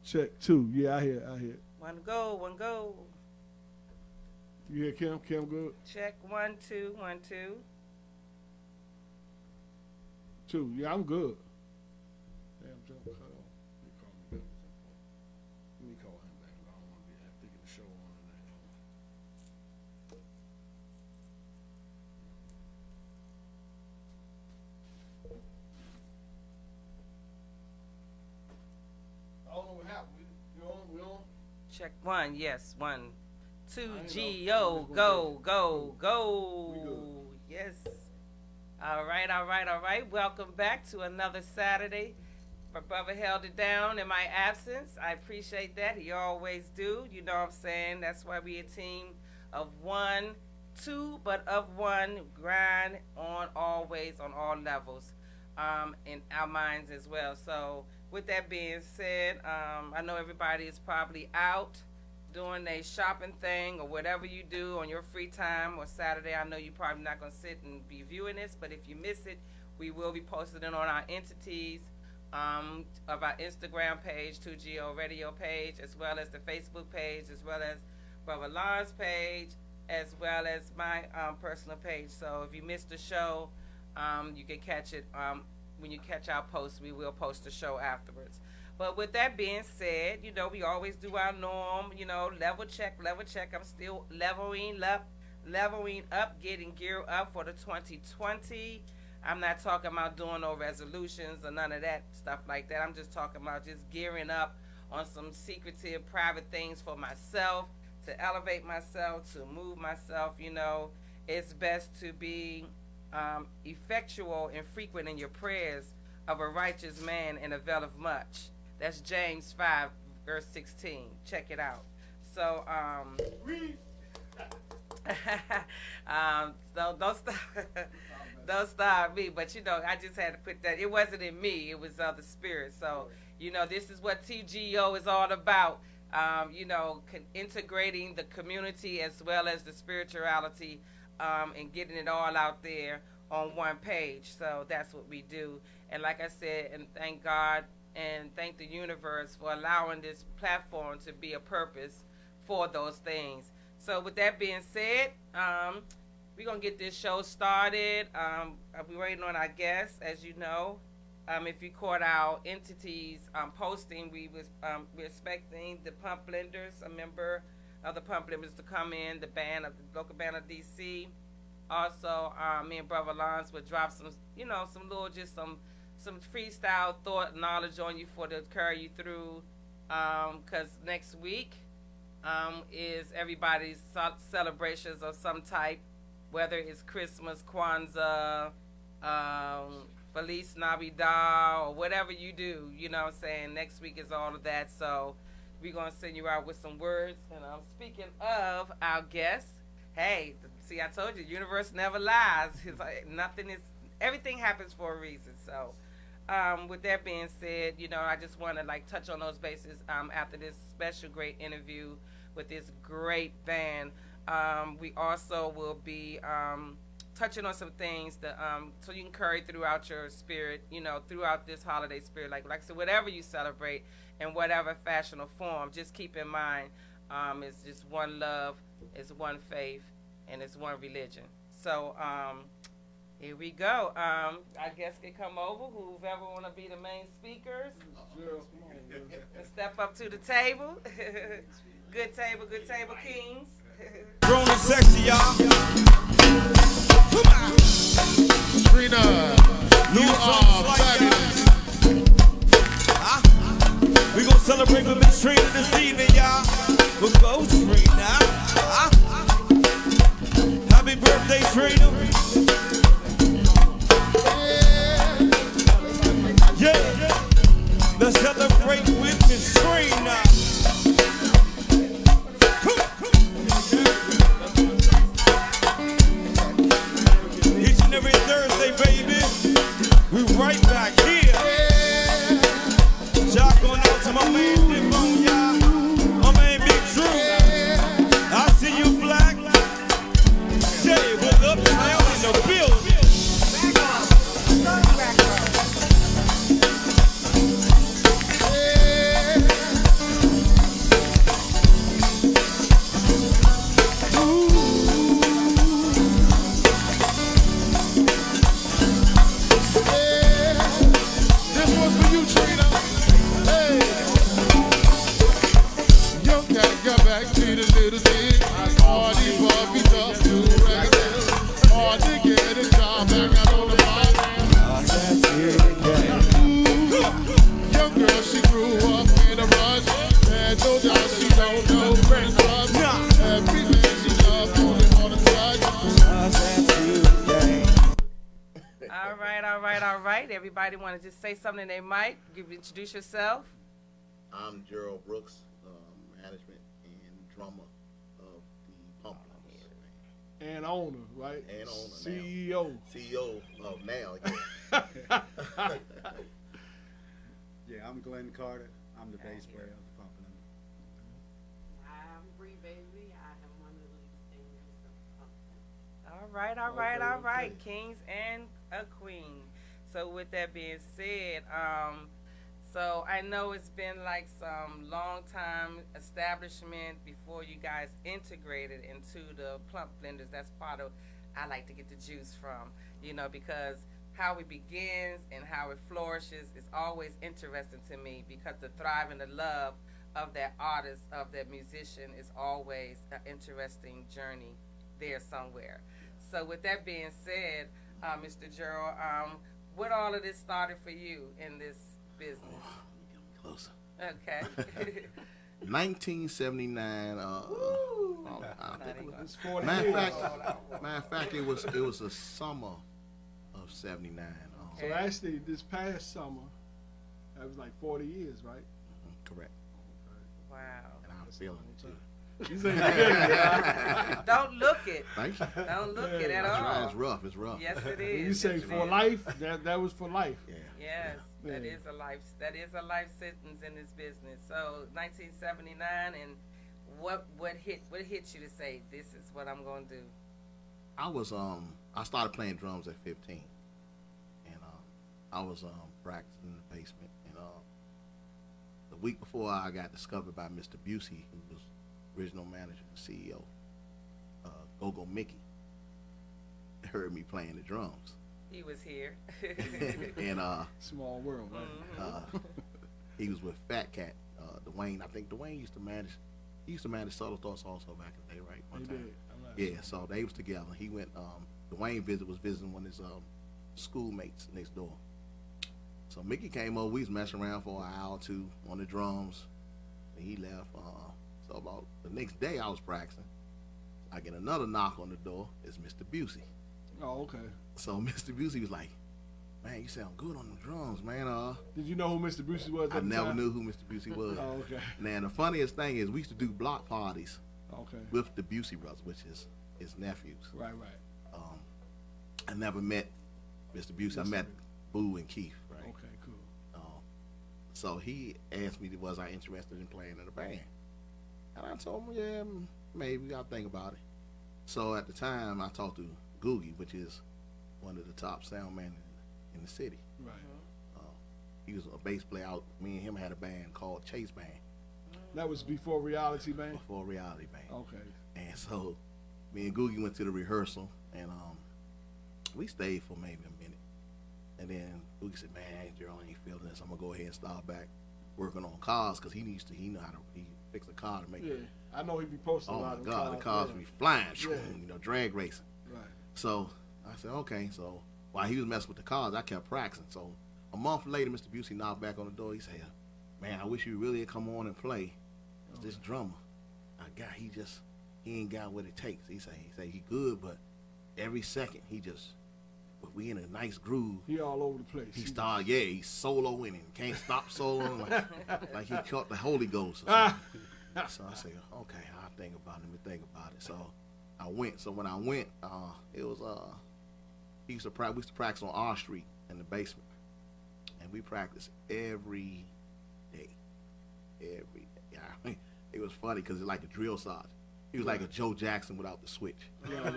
Check 2. Yeah, I hear. One go, one go. You hear Kim? Kim good? Check 1 2 1 2. 2. Yeah, I'm good. Damn, Joe, cut off. You call me back. Let me call him back. I don't want to be thinking the show on tonight. I don't know what happened. We on? Check 1. Yes, 1 2 I ain't G know. O We go good. go We go. good. Yes. All right. Welcome back to another Saturday. My brother held it down in my absence. I appreciate that. He always do. You know what I'm saying? That's why we a team of one, two, but of one. Grind on always on all levels, in our minds as well. So with that being said, I know everybody is probably out doing a shopping thing or whatever you do on your free time or Saturday. I know you're probably not going to sit and be viewing this, but if you miss it, we will be posting it on our entities of our Instagram page, 2GO Radio page, as well as the Facebook page, as well as Brother Lon's page, as well as my personal page. So if you missed the show, you can catch it when you catch our post. We will post the show afterwards. But with that being said, you know, we always do our norm, you know, level check. I'm still leveling up, getting geared up for the 2020. I'm not talking about doing no resolutions or none of that stuff like that. I'm just talking about just gearing up on some secretive, private things for myself, to elevate myself, to move myself. You know, it's best to be effectual and frequent in your prayers of a righteous man and availeth much. That's James 5, verse 16. Check it out. So, don't stop. Don't stop me. But, you know, I just had to put that. It wasn't in me. It was the Spirit. So, you know, this is what TGO is all about. You know, integrating the community as well as the spirituality and getting it all out there on one page. So that's what we do. And like I said, and thank God and thank the universe for allowing this platform to be a purpose for those things. So with that being said, we're going to get this show started. We're waiting on our guests, as you know. If you caught our entities posting, we're expecting the Pump Blenders, a member of the Pump Blenders, to come in, the local band of DC. Also, me and Brother Lance would drop some freestyle thought knowledge on you to carry you through, because next week is everybody's celebrations of some type, whether it's Christmas, Kwanzaa, Feliz Navidad, or whatever you do. You know what I'm saying? Next week is all of that. So we're going to send you out with some words. And speaking of our guests, hey, see, I told you, the universe never lies. It's like everything happens for a reason. So with that being said, you know, I just want to touch on those bases after this special great interview with this great band. We also will be touching on some things that so you can carry throughout your spirit, you know, throughout this holiday spirit. Like I said, whatever you celebrate in whatever fashion or form, just keep in mind it's just one love, it's one faith, and it's one religion. So here we go. I guess can come over, whoever want to be the main speakers. And step up to the table. Good table, kings. Grown and sexy, y'all. Come on. Trina, you are fabulous. We gon' celebrate with Miss Trina this evening, y'all. We'll go, Trina. Happy birthday, Trina. Yeah. Let's celebrate with Miss Trina. Each and every Thursday, baby, we right back here. Shout going out to my man Dip on y'all, my man Big Drew. All right, all right, all right. Everybody want to just say something they might? Introduce yourself. I'm Gerald Brooks, management and drummer of the Pump Lovers. And owner, right? And owner now. CEO. CEO of now, yeah. Yeah, I'm Glenn Carter. I'm the bass player of the Pump Lovers. I'm Bree Bailey. I am one of the lead singers of Pumpkin. All right, all right, Okay, all right. okay. Kings and a queen. So with that being said, so I know it's been like some long time establishment before you guys integrated into the Plump Blenders. That's part of I like to get the juice from, because how it begins and how it flourishes is always interesting to me because the thrive and the love of that artist, of that musician is always an interesting journey there somewhere. So with that being said, Mr. Gerald, what all of this started for you in this business? Closer. Okay. 1979. I think it was- It's 40 matter years. of fact, it was the summer of '79. So actually, this past summer, that was like 40 years, right? Correct. Wow. And I'm feeling it too. You say yeah. Don't look it. Thank you. Don't look it at That's right. all. It's rough. It's rough. Yes, it When is. you say Yes, it for is. life, that was for life. Yeah. Yes, that Yeah. is a life. That is a life sentence in this business. So 1979, and what hit you to say this is what I'm gonna do? I started playing drums at 15, and I was practicing in the basement. And the week before, I got discovered by Mr. Busey, who was original manager and CEO. Go Mickey heard me playing the drums, He was here. and Small world, right? he was with Fat Cat, Dwayne. I think Dwayne used to manage. He used to manage Subtle Thoughts also back in the day, right? One He time. did. I'm not Yeah, so they was together. He went. Dwayne was visiting one of his schoolmates next door. So Mickey came over. We was messing around for an hour or two on the drums, and he left. So about the next day, I was practicing. I get another knock on the door. It's Mr. Busey. Oh, okay. So Mr. Busey was like, "Man, you sound good on the drums, man." Did you know who Mr. Bruce was at I the never time? knew who Mr. Busey was. Oh, okay. Now the funniest thing is we used to do block parties Okay. with the Busey brothers, which is his nephews. Right. I never met Mr. Busey. I met Boo and Keith, right? Okay, cool. So he asked me, was I interested in playing in a band? And I told him, yeah, maybe, I'll think about it. So at the time, I talked to Googie, which is one of the top sound men in the city. Right. He was a bass player out. Me and him had a band called Chase Band That was before Reality Band? before Reality Band. Okay. And so me and Googie went to the rehearsal, and we stayed for maybe a minute. And then Googie said, man, Gerald, I ain't feeling this. I'm going to go ahead and start back working on cars because he know how to fix a car to make Yeah. it. I know he be posting a Oh, lot my of God, the cars yeah. be flying, Yeah. drag racing. Right. So I said, okay. So while he was messing with the cars, I kept practicing. So a month later, Mr. Busey knocked back on the door. He said, man, I wish you really had come on and play. This drummer, he ain't got what it takes. He say he good, but every second but we in a nice groove. He all over the place. He started, he's soloing and can't stop soloing like he caught the Holy Ghost or something. So I said, okay, I'll think about it. Let me think about it. So I went. So when I went, it was we used to practice on R Street in the basement, and we practiced every day. Yeah, it was funny because it's like a drill sergeant. He was like a Joe Jackson without the switch. Right.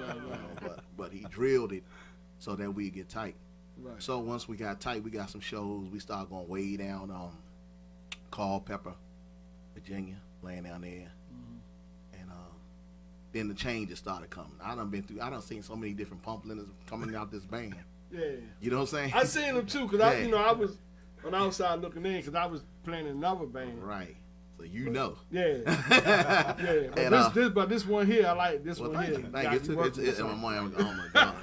But he drilled it so that we'd get tight. Right. So once we got tight, we got some shows. We started going way down Culpeper, Virginia, playing down there. And then the changes started coming. I done seen so many different Pump Blenders coming out this band. Yeah. You know what I'm saying? I seen him too, cause Yeah. I was on the outside looking in, cause I was playing in another band. Right. So you know. Yeah. Yeah. But And, this one here, I like this well, one thank here. you. Thank you. It's oh my God.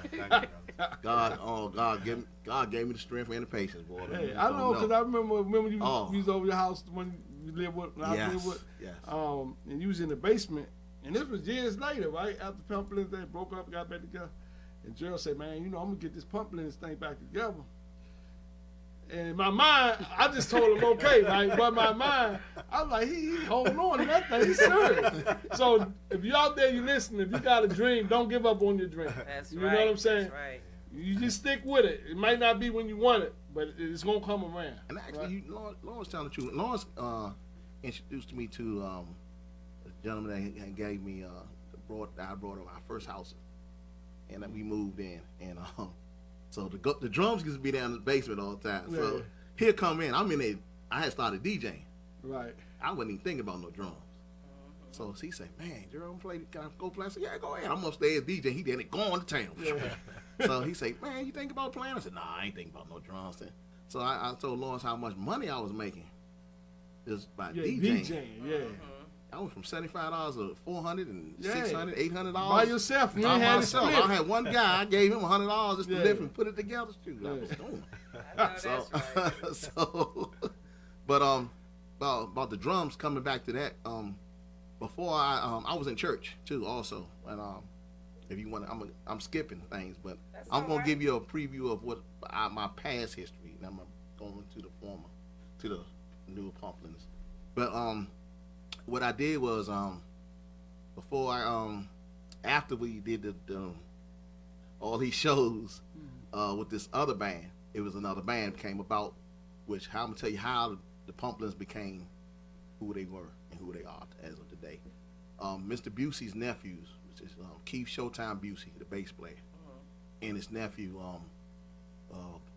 God gave me the strength and the patience, boy. Hey, You I don't know, cause I remember you Oh. was over your house when you lived with, when I Yes, lived with, yes. and you was in the basement, and this was years later, right after Pump Blenders, they broke up, got back together, And Gerald said, man, you know, I'm gonna get this pump this thing back together. And in my mind, I just told him okay, right? But in my mind, I was like, he holding on to that thing. He's serious. So if you out there, you listen. If you got a dream, don't give up on your dream. That's you right. know what I'm saying? That's right. You just stick with it. It might not be when you want it, but it's gonna come around. And actually, right? Lawrence telling the truth. Lawrence introduced me to a gentleman that gave me I brought him our first house, and then we moved in, and so the drums used to be down in the basement all the time. Yeah. So he'll come in. I'm in there. I had started DJing. Right. I wasn't even thinking about no drums. So he said, "Man, Jerome, can I go play?" I said, "Yeah, go ahead." I'm upstairs DJing. He didn't go on the town. So he said, "Man, you think about playing?" I said, "Nah, I ain't thinking about no drums." So I told Lawrence how much money I was making just by DJing. Yeah. I went from $75 to $400 and Yeah. $600, $800. By yourself. You By ain't had to myself. split. I had one guy. I gave him $100 just to Yeah. lift and put it together. Shoot, I Yeah. was doing. I know that's right. But about the drums, coming back to that. Before I was in church too, also, and if you want, I'm skipping things, but That's I'm all gonna right. give you a preview of what my past history, and I'm going to the newer Pumplins. But what I did was before after we did all these shows with this other band, it was another band came about, which I'm gonna tell you how the Pumplins became who they were and who they are as of today. Mr. Busey's nephews, which is Keith Showtime Busey, the bass player, and his nephew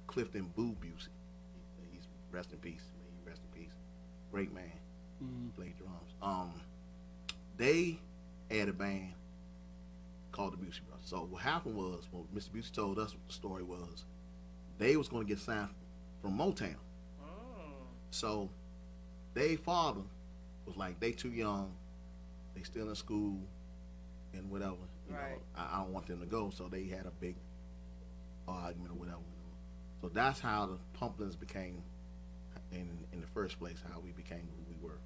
Clifton Boo Busey. He's rest in peace. May he rest in peace. Great man. Played drums. They had a band called the Busey Brothers. So what happened was, when Mr. Busey told us what the story was, they was going to get signed from Motown. So their father was like, they too young, they still in school, and whatever. You know, Right. I don't want them to go. So they had a big argument or whatever. So that's how the Pumplins became, in the first place, how we became who we were.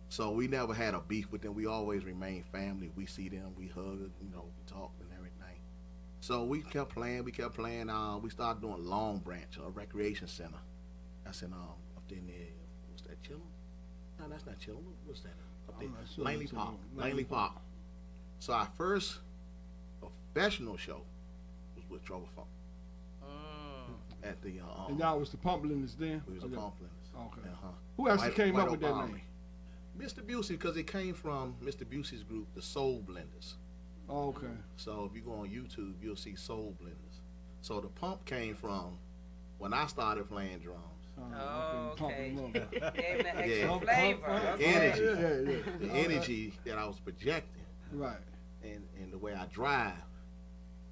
So we never had a beef with them. We always remained family. We see them, we hug, we talk and everything. So we kept playing. We started doing Long Branch, a recreation center. That's in up in there. What's that, Chillum? No, that's not Chillum. What's that? Up there, I'm not sure. Langley It's Park. Langley Langley Park. Park. So our first professional show was with Trouble Funk at the And y'all was the Pumplins then? we was the Okay. Pumplins. Okay. Uh-huh. Who actually came White up with that Oak Army. name? Mr. Busey, because it came from Mr. Busey's group, the Soul Blenders. Oh, okay. So if you go on YouTube, you'll see Soul Blenders. So the pump came from when I started playing drums. Oh, okay. Pump 'em up. Gave the extra Yeah. flavor. Okay. Energy. Yeah. The energy that I was projecting Right. and the way I drive.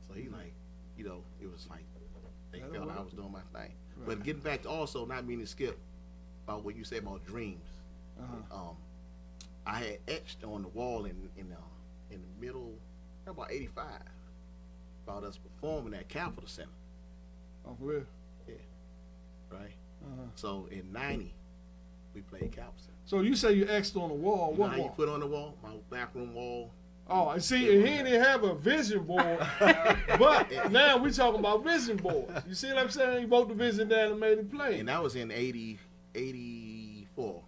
So he like, it was like they That'll felt I work. was doing my thing. Right. But getting back to also not meaning to skip about what you said about dreams. Uh-huh. I had etched on the wall in the middle, about 85, about us performing at Capitol Center, Oh, for real? right? Uh-huh. So in 90, we played Capitol Center. So you say you X'd on the wall. What Now you wall? put on the wall, my backroom wall. Oh, I see, and he didn't have a vision board, but now we talking about vision boards. You see what I'm saying? He wrote the vision down and made it plain. And that was in 84.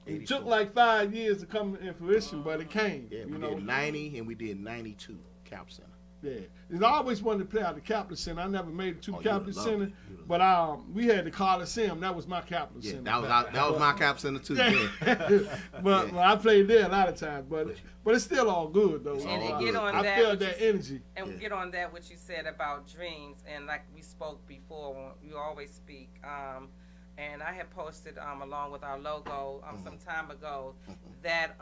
It took like 5 years to come in fruition, but it came. Yeah, we you know? did 90 and we did 92 Cap Center. Yeah, and I always wanted to play out the Capitol Center. I never made it to Oh, you Capitol would've loved Center, it. You would've but we had the Coliseum. That was my Capitol Yeah, Center. that was my Cap Center too. Yeah. but I played there a lot of times. But it's still all good though. And all to get good. on I that, feel what that you- energy. and Yeah. get on that what you said about dreams, and like we spoke before, when you always speak. And I had posted along with our logo some time ago that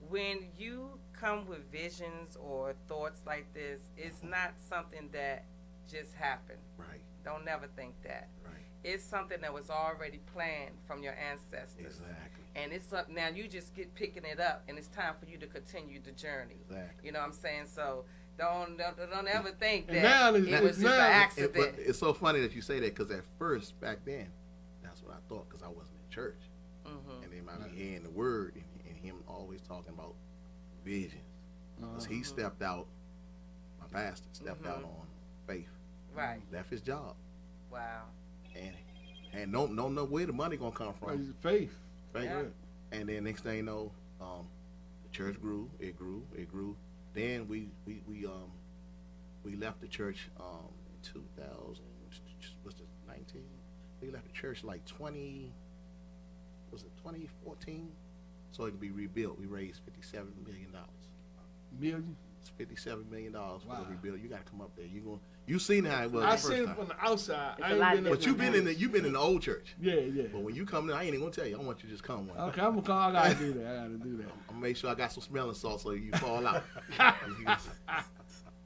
when you come with visions or thoughts like this, it's not something that just happened. Right, Don't never think that. right. It's something that was already planned from your ancestors. Exactly. And it's up now. You just get picking it up, and it's time for you to continue the journey. Exactly. You know what I'm saying? So don't ever think And that now it was just an accident. But it's so funny that you say that because at first, back then, that's what I thought because I wasn't in church. Mhm. And then I be hearing the word and him always talking about visions. Because he stepped out, my pastor, stepped out on faith. Right. Left his job, Wow. and don't know where the money gonna come from. It's faith. Faith. Yeah. And then next thing you know, the church grew. It grew. Then we left the church in 2000. What's it? 19. We left the church like 2014, so it could be rebuilt. We raised $57 million. Million. It's $57 million for Wow. the rebuild. You got to come up there. You seen how it was. I the first seen it time. from the outside. It's I a ain't lot been there. But you've been in the old church. Yeah, yeah. But when you come in, I ain't even gonna tell you. I want you to just come one. Okay, I'm gonna call. I gotta do that. I gotta do that. I'm gonna make sure I got some smelling salt so you fall out.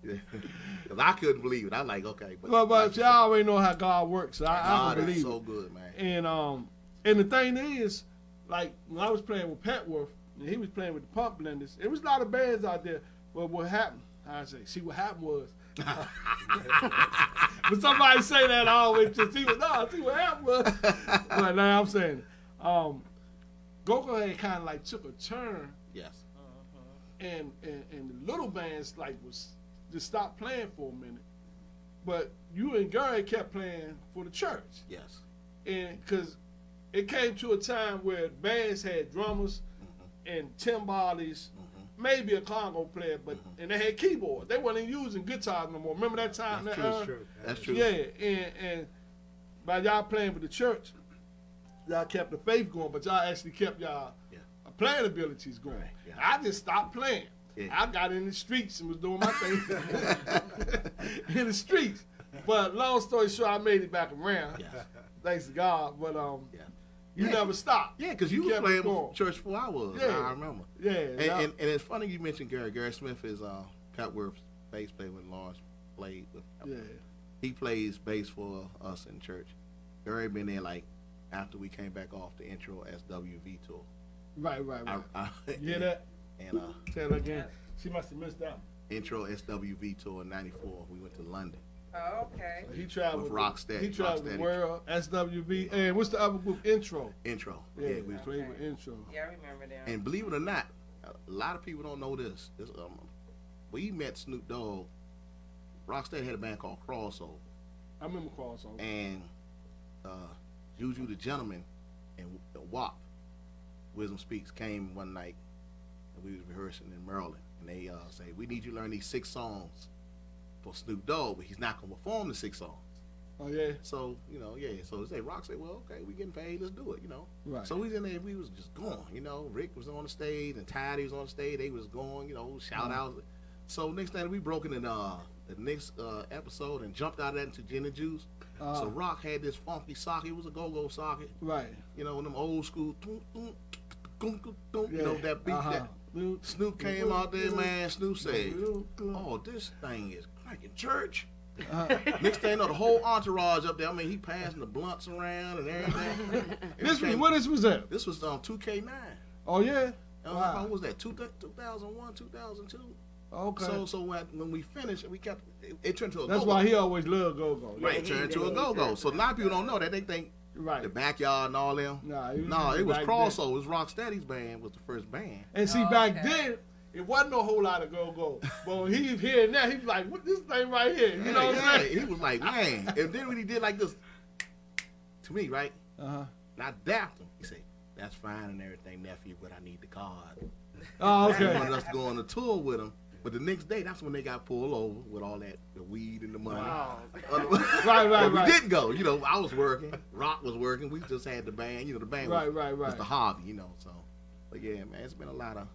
Because I couldn't believe it. I like, okay, but But y'all already know how God works. So I God can is believe so it. good, man. And the thing is, like when I was playing with Petworth, and he was playing with the Pump Blenders, it was a lot of bands out there. But what happened? I say, see what happened was. But somebody say that I always just see what happened was. But now I'm saying, Go-Go had kind of like took a turn, Yes. and the little bands like was just stopped playing for a minute. But you and Gary kept playing for the church. Yes. And because it came to a time where bands had drummers and timbales, maybe a congo player, but and they had keyboards. They wasn't using guitars no more. Remember that time? That's that, true. That's true. Yeah, and by y'all playing with the church, y'all kept the faith going, but y'all actually kept y'all playing abilities going. Right, yeah. I just stopped playing. Yeah. I got in the streets and was doing my thing in the streets. But long story short, I made it back around. Yes. Thanks to God. But Yeah. you never stopped. Yeah, because you was kept playing going. church before I was. Yeah. I remember. Yeah. And it's funny you mentioned Gary. Gary Smith is Petworth's bass player when Lawrence played with. yeah. He plays bass for us in church. Gary been there like after we came back off the intro SWV tour. Right. You hear that? And Say that again. She must have missed that. intro SWV tour in '94. We went to London. Oh, okay. He traveled With Rocksteady. He traveled the Rocksteady. world. SWV. And what's the other group? Intro. Intro. Yeah, we we played with Intro. Yeah, I remember them. And believe it or not, a lot of people don't know this. We met Snoop Dogg. Rocksteady had a band called Crossover, I remember Crossover. and Juju the Gentleman and WAP, Wisdom Speaks, came one night, and we was rehearsing in Maryland, and they say, we need you to learn these 6 songs for Snoop Dogg, but he's not gonna perform the 6 songs. Oh yeah. So, so they say, Rock said, well, okay, we getting paid, let's do it, Right. So we was in there, we was just going, Rick was on the stage, and Tidy was on the stage, they was going, shout outs. So next thing we broke in the next episode and jumped out of that into Gin and Juice. So Rock had this funky socket, it was a go-go socket, Right. them old school, Yeah. that beat that. Snoop came out there, man, Snoop said, oh, this thing is like in church. Next thing you know, the whole entourage up there. I mean, he passing the blunts around and everything. What this was that? This was 2K9. Oh yeah. How was that? 2001, 2002. Okay. So when we finished, we kept it turned to a That's go-go. why he always loved go-go. Right, it turned to a go-go. So a lot of people don't know that. They think Right. the Backyard and all them. Nah, It was back Crossover. It was Rocksteady's band was the first band. And see, Oh, back okay. then, it wasn't a whole lot of go-go. But when he's hearing that, he's like, what this thing right here? You know what I'm saying? He was like, man. And then when he did like this to me, right? Uh-huh. And I dapped him. He said, that's fine and everything, nephew, but I need the card. Oh, He okay. wanted us to go on a tour with him. But the next day, that's when they got pulled over with all that, the weed and the money. Wow. But Right. we didn't go. I was working. Rock was working. We just had the band. The band was Right. the hobby, So, but yeah, man, it's been a lot of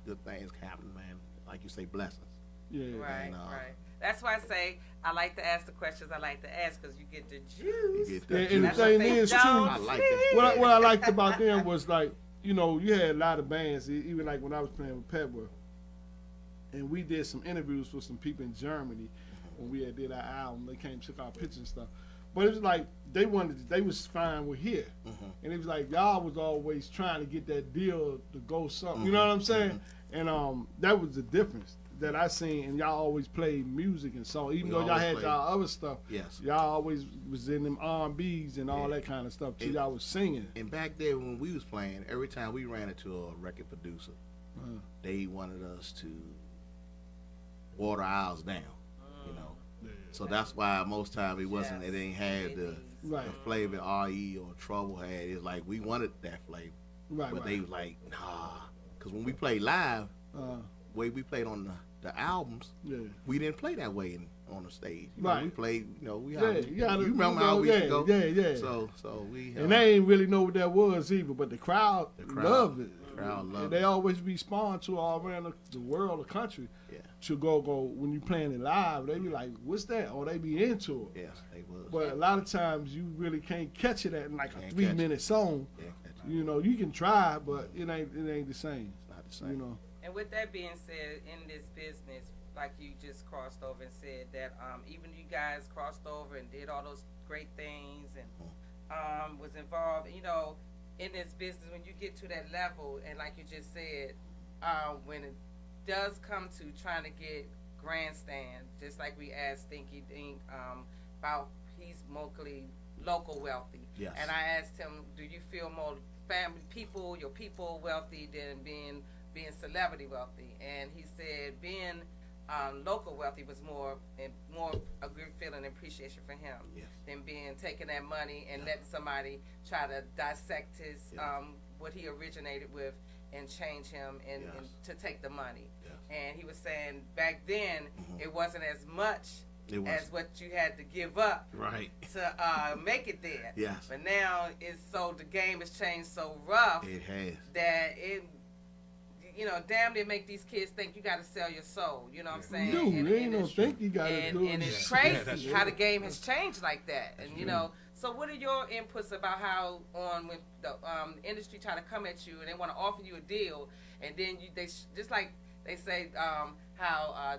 good things happening, man. Like you say, blessings. Yeah. Right, And, right. That's why I say I like to ask the questions I like to ask because you get the juice. You get Yeah, that and the juice. thing That's what is, they too, don't I like see. that. what I liked about them was like, you had a lot of bands, even like when I was playing with Petworth. And we did some interviews with some people in Germany when we had did our album. They came, took our pictures and stuff. But it was like they was fine with here. And it was like y'all was always trying to get that deal to go something. You know what I'm saying? And that was the difference that I seen. And y'all always played music and song, even We though y'all always had played. y'all other stuff. Yes. Y'all always was in them R&Bs and all that kind of stuff too. Y'all was singing. And back there when we was playing, every time we ran into a record producer, they wanted us to water ours down. So that's why most times it wasn't. Yes, It ain't had it the, is. Right. the flavor RE or Trouble had. It's like we wanted that flavor, Right. but Right. they was like, nah. Cause when we played live, way we played on the albums, yeah. we didn't play that way on the stage. You know, Right. we played. You know, we Yeah, had. you gotta- you remember you how know, we used yeah, to go? yeah. So we. And they ain't really know what that was either, but the crowd loved it. The crowd loved And they it. always respond to all around the world, the country. Yeah. To go when you playing it live, they be like, "What's that?" Or they be into it. Yes, they was. But a lot of times you really can't catch it at like a Can't 3-minute song. Yeah, catch it. You know, you can try, but it ain't the same. It's not the same. You know. And with that being said, in this business, like you just crossed over and said that even you guys crossed over and did all those great things and was involved, you know, in this business, when you get to that level, and like you just said, when it does come to trying to get grandstand, just like we asked Stinky Dink about, he's mostly local wealthy. Yes. And I asked him, do you feel more family people, your people wealthy than being celebrity wealthy? And he said being local wealthy was more a good feeling and appreciation for him Yes. than being taking that money and letting somebody try to dissect his what he originated with and change him and to take the money. Yes. And he was saying back then it wasn't as much It was. as what you had to give up Right. to make it there. Yes. But now it's so the game has changed so rough It has. that it, you know, damn near make these kids think you got to sell your soul. You know what I'm saying? No, And- they ain't and no it's- think you gotta do and it. it's that's crazy true. how the game has changed like that. And you know, so what are your inputs about how when the industry try to come at you and they want to offer you a deal, and then they just like they say how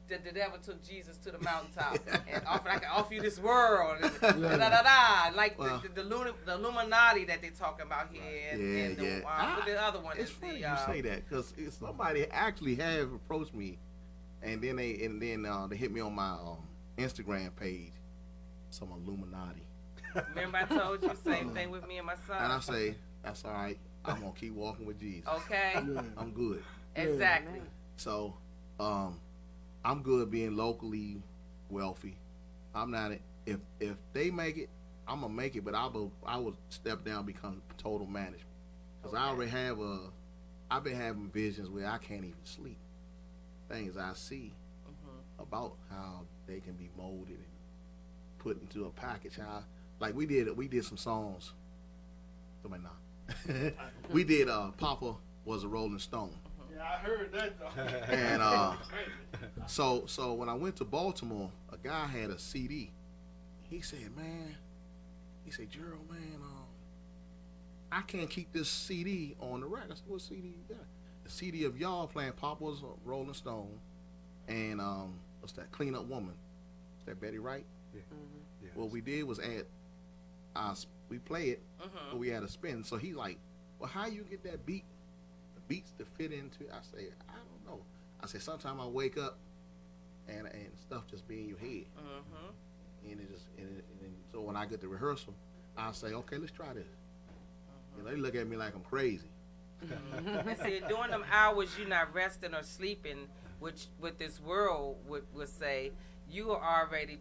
the devil took Jesus to the mountaintop and offered, I can offer you this world, and da da da da, like Well, the Illuminati that they talking about here, and the, yeah. what the other one It's is funny the you say that because somebody actually have approached me, and then they hit me on my Instagram page, some Illuminati, Remember I told you same thing with me and my son. and I say that's all right. I'm gonna keep walking with Jesus. Okay, Yeah. I'm good. exactly. So, I'm good being locally wealthy. I'm not. If they make it, I'm gonna make it. But I will step down, become total management. Cause I already have I've been having visions where I can't even sleep. Things I see about how they can be molded and put into a package. How like we did some songs. Somebody not. We did. Papa was a Rolling Stone. Yeah, I heard that though. And so when I went to Baltimore, a guy had a CD. He said, Gerald, man, I can't keep this CD on the rack. I said, what CD you got? The CD of y'all playing Papa's Rolling Stone and what's that? Clean Up Woman. Is that Betty Wright? Yeah. Yeah. What we did was we play it, but we had a spin. So he like, well, how you get that beat? Beats to fit into. I say, I don't know. I say, sometimes I wake up and stuff just be in your head, and it just and so when I get to rehearsal, I say, okay, let's try this. You know, they look at me like I'm crazy. And see, during them hours you're not resting or sleeping, which what this world would say, you were already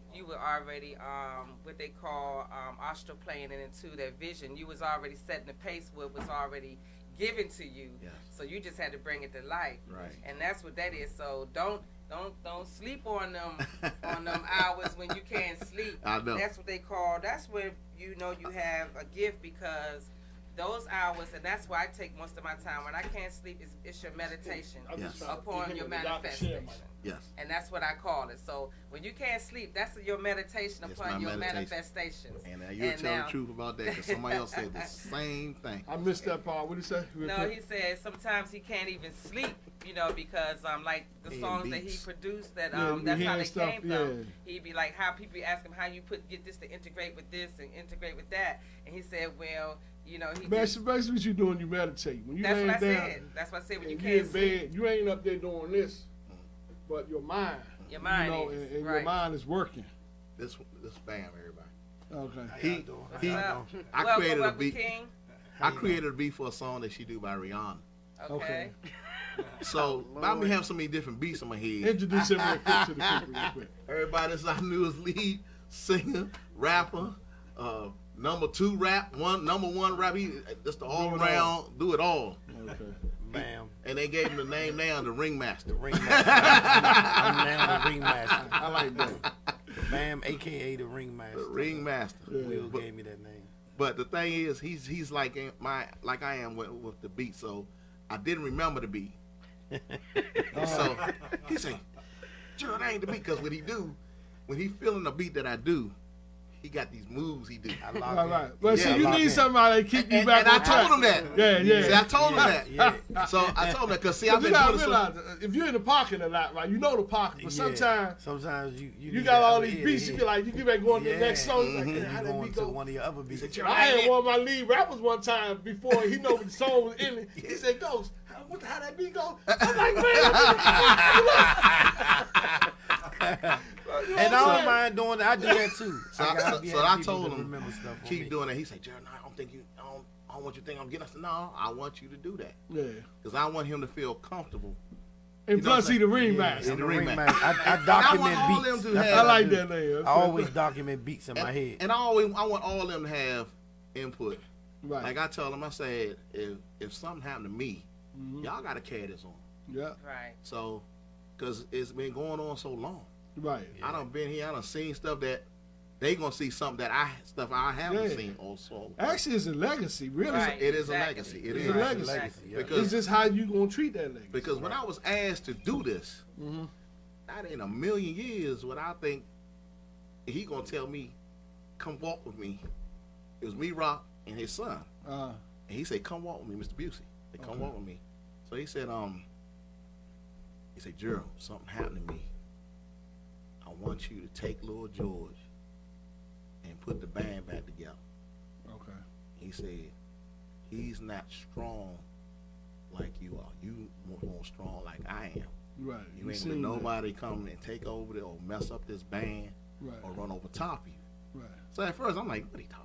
what they call astroplaying into that vision. You was already setting the pace where it was already given to you. Yes. So you just had to bring it to life. Right. And that's what that is. So don't sleep on them hours when you can't sleep. I know. That's what they call. That's where you know you have a gift, because those hours, and that's why I take most of my time when I can't sleep. It's your meditation I'm just Yes. trying to upon get your him to Dr. Shem, manifestation. Yes. And that's what I call it. So when you can't sleep, that's your meditation It's upon my your meditation. manifestations. And you'll And tell now- the truth about that because somebody else said the same thing. I missed that part. What did he say? No, he said sometimes he can't even sleep, you know, because like the Hearing songs that he beats. produced, that Yeah, we that's how hearing they stuff, came yeah. from. He'd be like, how people ask him how you get this to integrate with this and integrate with that, and he said, well, you know, he just, Basically, what you doing, you meditate. When you that's what I laying down, said. That's what I said. When you and you can't in sleep, bed, you ain't up there doing this, but your mind. your mind you know, is and right. your mind is working. This spam everybody. Okay. He What's up? I Welcome, created a welcome, beat. King. I created a beat for a song that she do by Rihanna. Okay. So I be having so many different beats in my head. Introduce him real quick to the people real quick. Everybody that's I knew is lead singer, rapper, number 2 rap, number 1 rap. He just the all around, do it all. Okay. Bam. And they gave him the name now, the Ringmaster. Ringmaster. I'm now the Ringmaster. I like that. Bam, a.k.a. the Ringmaster. The Ringmaster. Will gave me that name. But the thing is, he's like I am with the beat, so I didn't remember the beat. So he say, "Gerald, that ain't the beat," because what he do, when he feeling the beat that I do, he got these moves he do. Right. But see, you lock need somebody to keep you back and on I track. told him that. Yeah. See, I told him that. Yeah. So I told him that because see, I've You been gotta doing realize, if you're in the pocket a lot, right, you know the pocket, but sometimes you you need got that all other these ear beats, to you hear. feel like you get ready going to the next song, Yeah. like, You how that going beat to go? one of your other beats. I had one of my lead rappers one time before he know the song was in it. He said, "Ghost, how that beat go?" I'm like, man. And I don't mind doing that. I do that too. So I told him, keep doing that. He said, "Jared, I don't want you to think I'm getting." I said, "No, I want you to do that Yeah. because I want him to feel comfortable." And You know what plus, I'm he the saying? ringmaster. the ringmaster. I I document want all them beats. to That's have- what I like do. that name. I always document beats in my head. And I want all of them to have input. Right. Like I tell them, I said, if something happened to me, Mm-hmm. y'all got to carry this on. Yeah. Right. So, because it's been going on so long. Right. I done been here. I done seen stuff that they gonna see something that I haven't seen also. Actually, it's a legacy. Really, Right. It is Exactly. a legacy. It It's is a legacy. Yeah. Because it's just how you gonna treat that legacy. Because when I was asked to do this, Mm-hmm. not in a million years would I think he gonna tell me, "Come walk with me." It was me, Rock, and his son, and he said, "Come walk with me, Mr. Busey." They come walk with me. So he said, "Gerald, something happened to me. I want you to take Lord George and put the band back together." Okay. He said, "He's not strong like you are. You more strong like I am. Right. You ain't let nobody come and take over it or mess up this band or run over top of you." Right. So at first I'm like, "What are you talking about?"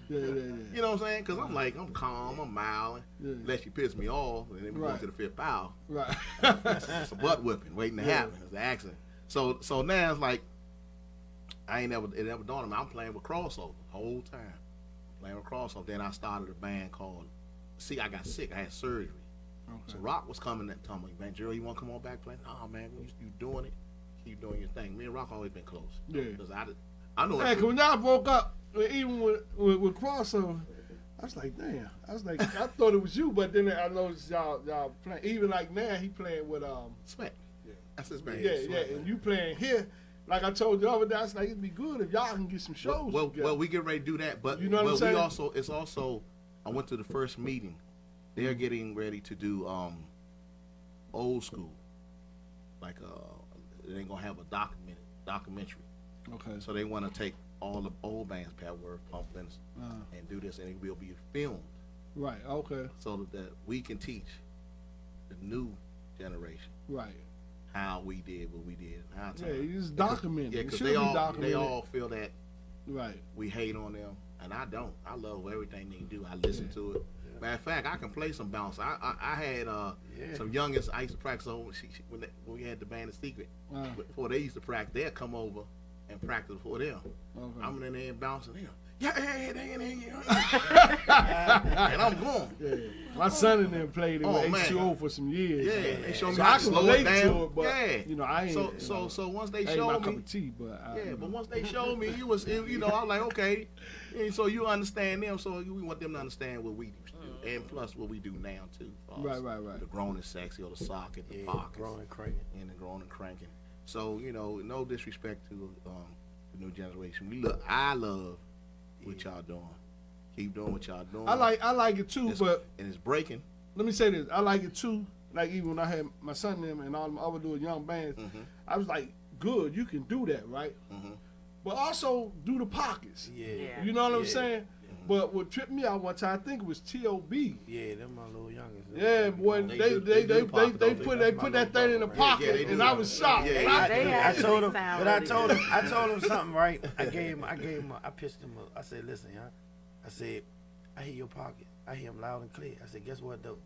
Yeah. You know what I'm saying? Because I'm calm, I'm mild, unless you piss me off, and then we go to the fifth power. Right. It's a butt whipping waiting to happen. It's an accident. So now it's like it never dawned on me. I'm playing with crossover the whole time. Playing with crossover. Then I started a band called. See, I got sick. I had surgery. Okay. So Rock was coming that time. Like, "Man, Gerald, you want to come on back playing?" "Oh man, you doing it? Keep doing your thing." Me and Rock always been close. Yeah. Because I know. Hey, 'cause when y'all broke up, even with crossover, I was like, damn. I was like, I thought it was you, but then I noticed y'all playing. Even like now, he playing with Sweat. That's his band. Yeah, and you playing here. Like I told you the other day, I was like, it'd be good if y'all can get some shows. Well, we get ready to do that, but You know what I'm saying? it's also. I went to the first meeting. They're getting ready to do old school, like they ain't gonna have a documentary. Okay. So they want to take all the old bands, Patworth, Pumplins, and do this, and it will be filmed Right. Okay. so that we can teach the new generation Right. how we did what we did. How Yeah, you just document it. Yeah, It because should they be all documented. feel that Right. we hate on them, and I don't. I love everything they do. I listen to it. Matter of fact, I can play some bounce. I had some youngest I used to practice over when we had the band The Secret. Before they used to practice, they'd come over and practice for them. Okay. I'm in there bouncing them. Yeah, and I'm going. Yeah. My son and them played it Oh, with man. H2O for some years. Yeah, they showed me So how I to can slow it relate down. to it, but Yeah. you know, I ain't. So once they ain't my showed cup me, of tea, but but once they showed me, you was, you know, I was like, okay, and so you understand them, so we want them to understand what we used to do, and plus what we do now too. Right. The grown and sexy, or the socket, the pockets, Grown and cranking. and the grown and cranking. So you know, no disrespect to the new generation. I love what y'all doing. Keep doing what y'all doing. I like it too, but and it's breaking. let me say this: I like it too. Like even when I had my son and them and all them other little young bands, I was like, "Good, you can do that, right?" But also do the pockets. Yeah. You know what I'm saying? But what tripped me out one time, I think it was T.O.B. Yeah, them my little youngest. Yeah, boy, they put that thing in the pocket, they do. and I was shocked. Yeah, Right? They I actually told him, sound but I really told good. him, I told him something, right? I pitched him up. I said, listen, y'all. I said, I hear your pocket. I hear him loud and clear. I said, guess what, though?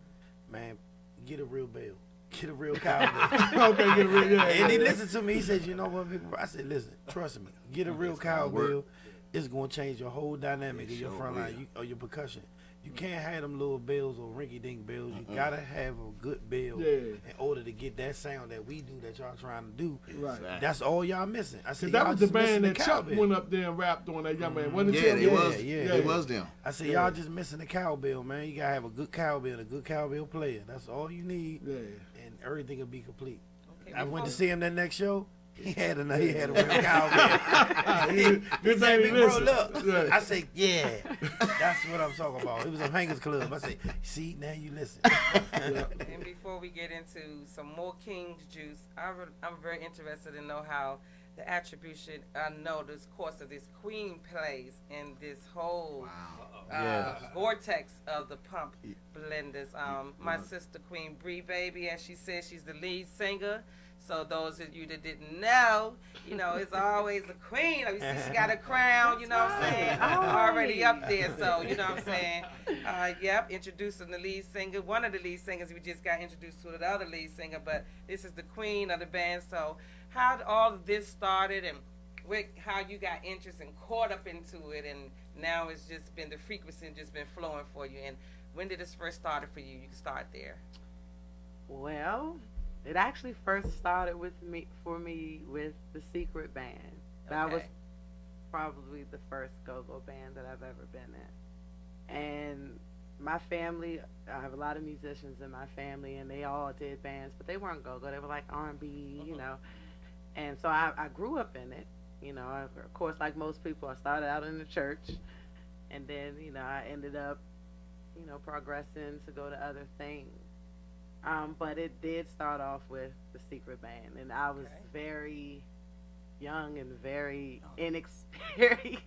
Man, get a real bell. get a real cowbell. Okay, get rid. Yeah, And he yeah. listened to me. He said, you know what, big bro? I said, listen, trust me. Get a real cowbell. It's going to change your whole dynamic of your front line or your percussion. You can't have them little bells or rinky-dink bells. You got to have a good bell in order to get that sound that we do that y'all trying to do. Right. That's all y'all missing. I said, That y'all was the just missing band the that Chuck cowbell. went up there and rapped on that young man. Wasn't it Yeah, Chuck? it was. yeah. It was them. I said, y'all just missing the cowbell, man. You got to have a good cowbell, a good cowbell player. That's all you need, Yeah. and everything will be complete. Okay, I went to before- see him that next show. He had a real cowbell. He Good said, thing he big bro, listened. look. Yeah. I said, yeah, that's what I'm talking about. It was a hangers club. I said, see, now you listen. And before we get into some more King's juice, I'm very interested to know how the attribution, I know this course of this Queen plays in this whole vortex of the pump blenders. My sister Queen Bree Baby, as she said, she's the lead singer. So those of you that didn't know, you know, it's always a queen. You see, she got a crown, you know what I'm saying, already up there. So, you know what I'm saying. Yep, introducing the lead singer. One of the lead singers, we just got introduced to the other lead singer, but this is the queen of the band. So how all of this started and how you got interest and caught up into it, and now it's just been the frequency just been flowing for you. And when did this first start for you? You can start there. Well, it actually first started with me with the Secret Band. That was Okay. probably the first go-go band that I've ever been in. And my family, I have a lot of musicians in my family, and they all did bands, but they weren't go-go. They were like R&B, you know. And so I grew up in it. You know, of course, like most people, I started out in the church, and then, you know, I ended up, you know, progressing to go to other things. But it did start off with the Secret Band, and I was very young and very inexperienced,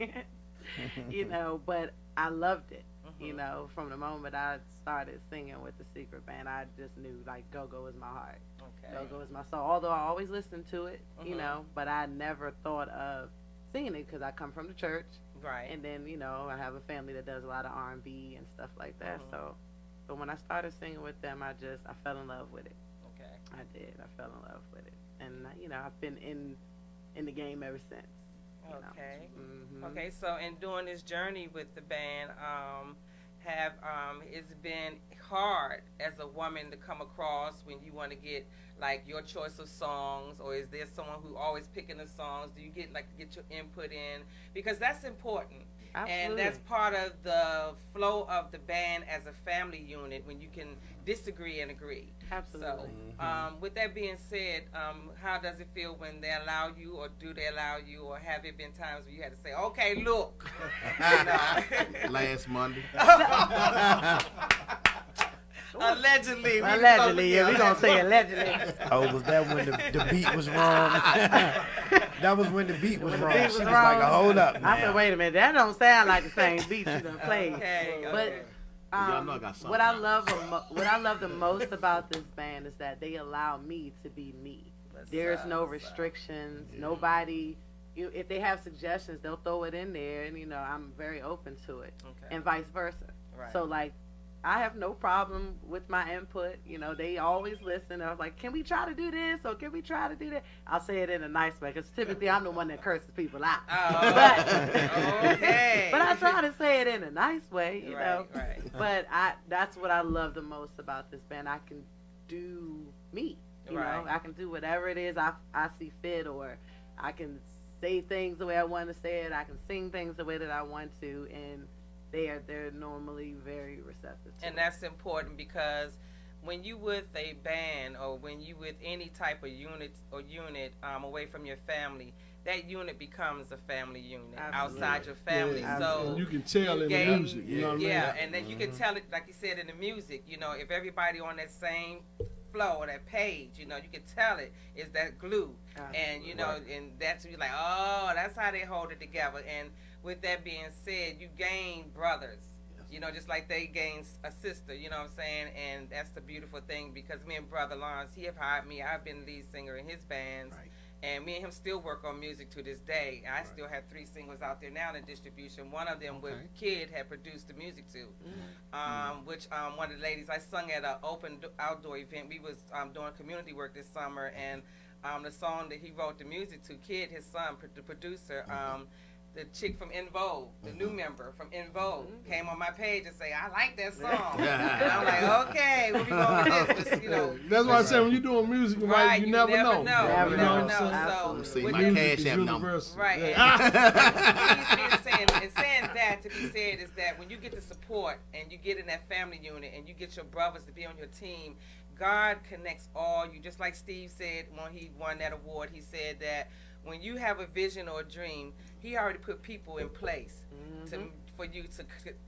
you know, but I loved it. You know, from the moment I started singing with the Secret Band, I just knew, like, go-go is my heart. Okay. Go-go is my soul. Although I always listened to it, you know, but I never thought of singing it because I come from the church. Right. And then, you know, I have a family that does a lot of R&B and stuff like that. So, but when I started singing with them, I fell in love with it. Okay. I did. I fell in love with it. And, you know, I've been in the game ever since. You know. Okay. Mhm. Okay. So, in doing this journey with the band, it's been hard as a woman to come across when you want to get like your choice of songs, or is there someone who always picking the songs? Do you get your input in, because that's important. Absolutely. And that's part of the flow of the band as a family unit, when you can disagree and agree. Absolutely. So, with that being said, how does it feel when they allow you, or do they allow you, or have it been times where you had to say, okay, look, you know? Last Monday. Allegedly. Allegedly, yeah, we gonna say allegedly. Oh, was that when the beat was wrong? That was when the beat was wrong. beat She was was wrong. like, hold up I now. said, wait a minute, that don't sound like the same beat you done played. Okay. But Y'all know I got something. what I love the most about this band is that they allow me to be me. There's no restrictions. Nobody. If they have suggestions, they'll throw it in there, and you know I'm very open to it, Okay. and vice versa. Right. So like, I have no problem with my input. You know, they always listen. I was like, can we try to do this, or can we try to do that? I'll say it in a nice way, because typically I'm the one that curses people out. Okay. But I try to say it in a nice way, you Right, know. right. But that's what I love the most about this band. I can do me. You Right. know, I can do whatever it is I see fit, or I can say things the way I want to say it. I can sing things the way that I want to, and they're normally very receptive to And it. that's important, because when you with a band, or when you with any type of unit away from your family, that unit becomes a family unit. Absolutely. Outside your family. Yeah, So and you can tell in the gain- music. You know what I mean? Yeah, and then you can tell it, like you said, in the music. You know, if everybody on that same flow or that page, you know, you can tell it is that glue. And you know, and that's you're like, oh, that's how they hold it together. And with that being said, you gain brothers. You know, just like they gain a sister, you know what I'm saying? And that's the beautiful thing, because me and Brother Lawrence, he have hired me. I've been lead singer in his bands. Right. And me and him still work on music to this day. I still have 3 singles out there now in distribution. One of them with Kid had produced the music to, which one of the ladies I sung at an open outdoor event. We was doing community work this summer, and the song that he wrote the music to, Kid, his son, the producer, the chick from En Vogue, the new member from En Vogue, came on my page and say, I like that song. And I'm like, okay, where we going with this? But, that's why I said when you're doing music, right, you never know. You never know. I'm see with my cash app number. Right. Yeah. And saying that to be said is that when you get the support and you get in that family unit and you get your brothers to be on your team, God connects all you. Just like Steve said when he won that award, he said that when you have a vision or a dream, he already put people in place for you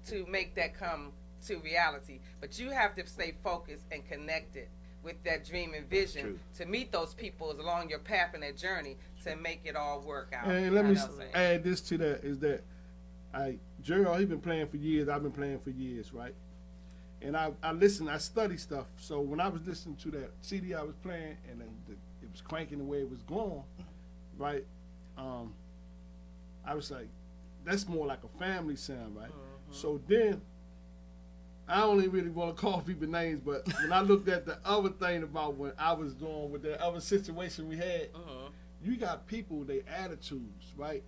to make that come to reality. But you have to stay focused and connected with that dream and vision to meet those people along your path and that journey to make it all work out. And let me add this to that, is that Gerald, he been playing for years, I've been playing for years, right? And I listen, I study stuff. So when I was listening to that CD I was playing, and then it was cranking the way it was going, right? I was like, that's more like a family sound, right? So then, I only really want to call people names, but when I looked at the other thing about what I was doing with the other situation we had, you got people, their attitudes, right?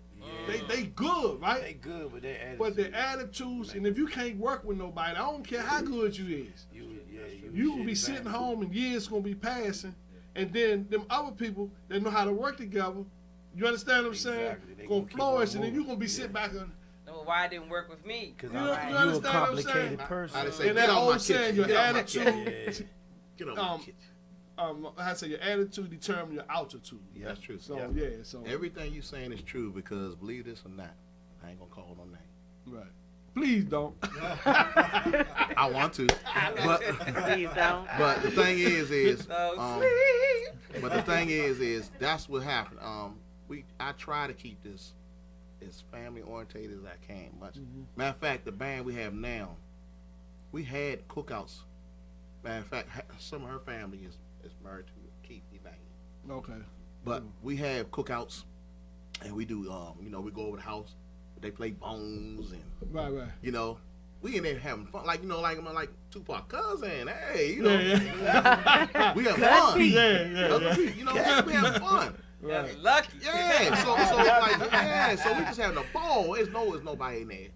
They good, right? They good with their attitudes. But their attitudes, and if you can't work with nobody, I don't care how good you is. You will be sitting home and years gonna be passing, and then them other people that know how to work together, you understand what I'm saying? Gonna flourish, and then you gonna be sitting back and why it didn't work with me? Because you you're understand a complicated person. And that old saying, your attitude, Get on my kitchen. I say your attitude determines your altitude. Yeah, that's true. So so everything you saying is true because believe this or not, I ain't gonna call no name. right. Please don't. I want to, but Please don't. but the thing is, So but the thing is that's what happened. I try to keep this as family orientated as I can. Matter of fact, the band we have now, we had cookouts. Matter of fact, some of her family is married to Keith Elaine. Okay. But we have cookouts, and we do, we go over the house. They play bones and Right. we in there having fun, like Tupac cousin. Hey, Yeah. we have fun. Yeah. We have fun. that's lucky. Yeah, so we just having a ball. It's nobody in there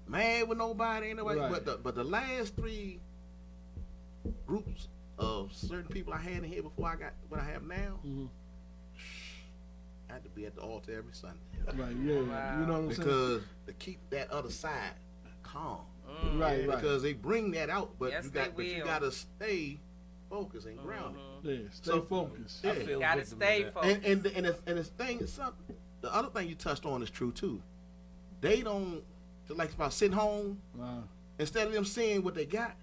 mad with nobody, ain't nobody. Right. But the last 3 groups of certain people I had in here before I got what I have now, I had to be at the altar every Sunday. Right, yeah. Wow. You know what I'm saying? Because to keep that other side calm. Right. Because they bring that out, but Yes, you gotta stay focused and grounded. Yeah, stay focused. Yeah. I feel Gotta victim stay of that. focused. And this thing is something. The other thing you touched on is true too. They don't like about sitting home. Instead of them seeing what they got,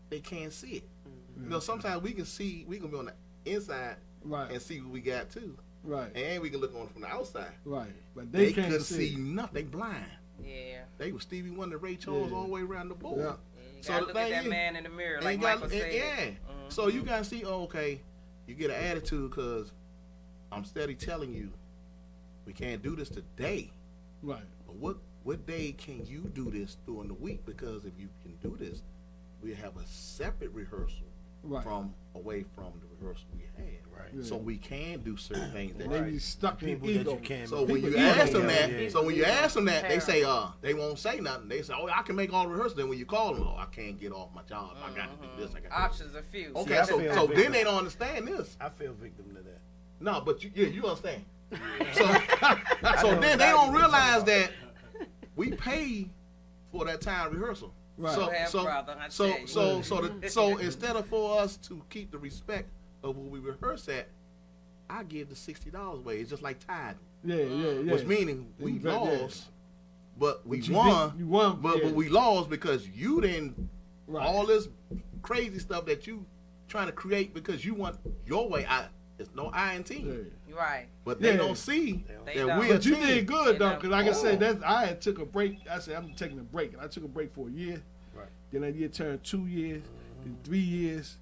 they can't see it. Sometimes we can be on the inside and see what we got too. Right. And we can look on from the outside. Right. But They can't could see nothing. They blind. Yeah. They was Stevie Wonder, Ray Charles, all the way around the board. Yeah. You So gotta the look at thing that is- man in the mirror, And like you got- Michael said. Yeah. So you gotta see, okay, you get an attitude because I'm steady telling you we can't do this today. Right. But what day can you do this during the week? Because if you can do this, we have a separate rehearsal from away from the rehearsal we had. Right. Yeah. So we can do certain things that They be stuck in People that ego. you can't. So when you People ask them ego, that, yeah. so when you ask them that, they say, they won't say nothing. They say, I can make all the rehearsals. Then when you call them, I can't get off my job. I got to do this. I got to Options are few. Okay, I so feel then victim. they don't understand this. I feel victim to that. No, but you understand. So then they don't realize that we pay for that time rehearsal. Right. Go ahead, brother, I tell you. So instead of for us to keep the respect of what we rehearse at, I give the $60 away. It's just like tithing, Yeah. which meaning we Yeah. lost, but we But you won. did- you won, but yeah. we lost because you didn't. Right. All this crazy stuff that you trying to create because you want your way. It's no I in team. Yeah. Right. But they Yeah. don't see They that don't. we're a But you team. did good though, They because like I said, Oh. I had took a break. I said I'm taking a break, and I took a break for a year. Right. Then that year turned 2 years, then 3 years.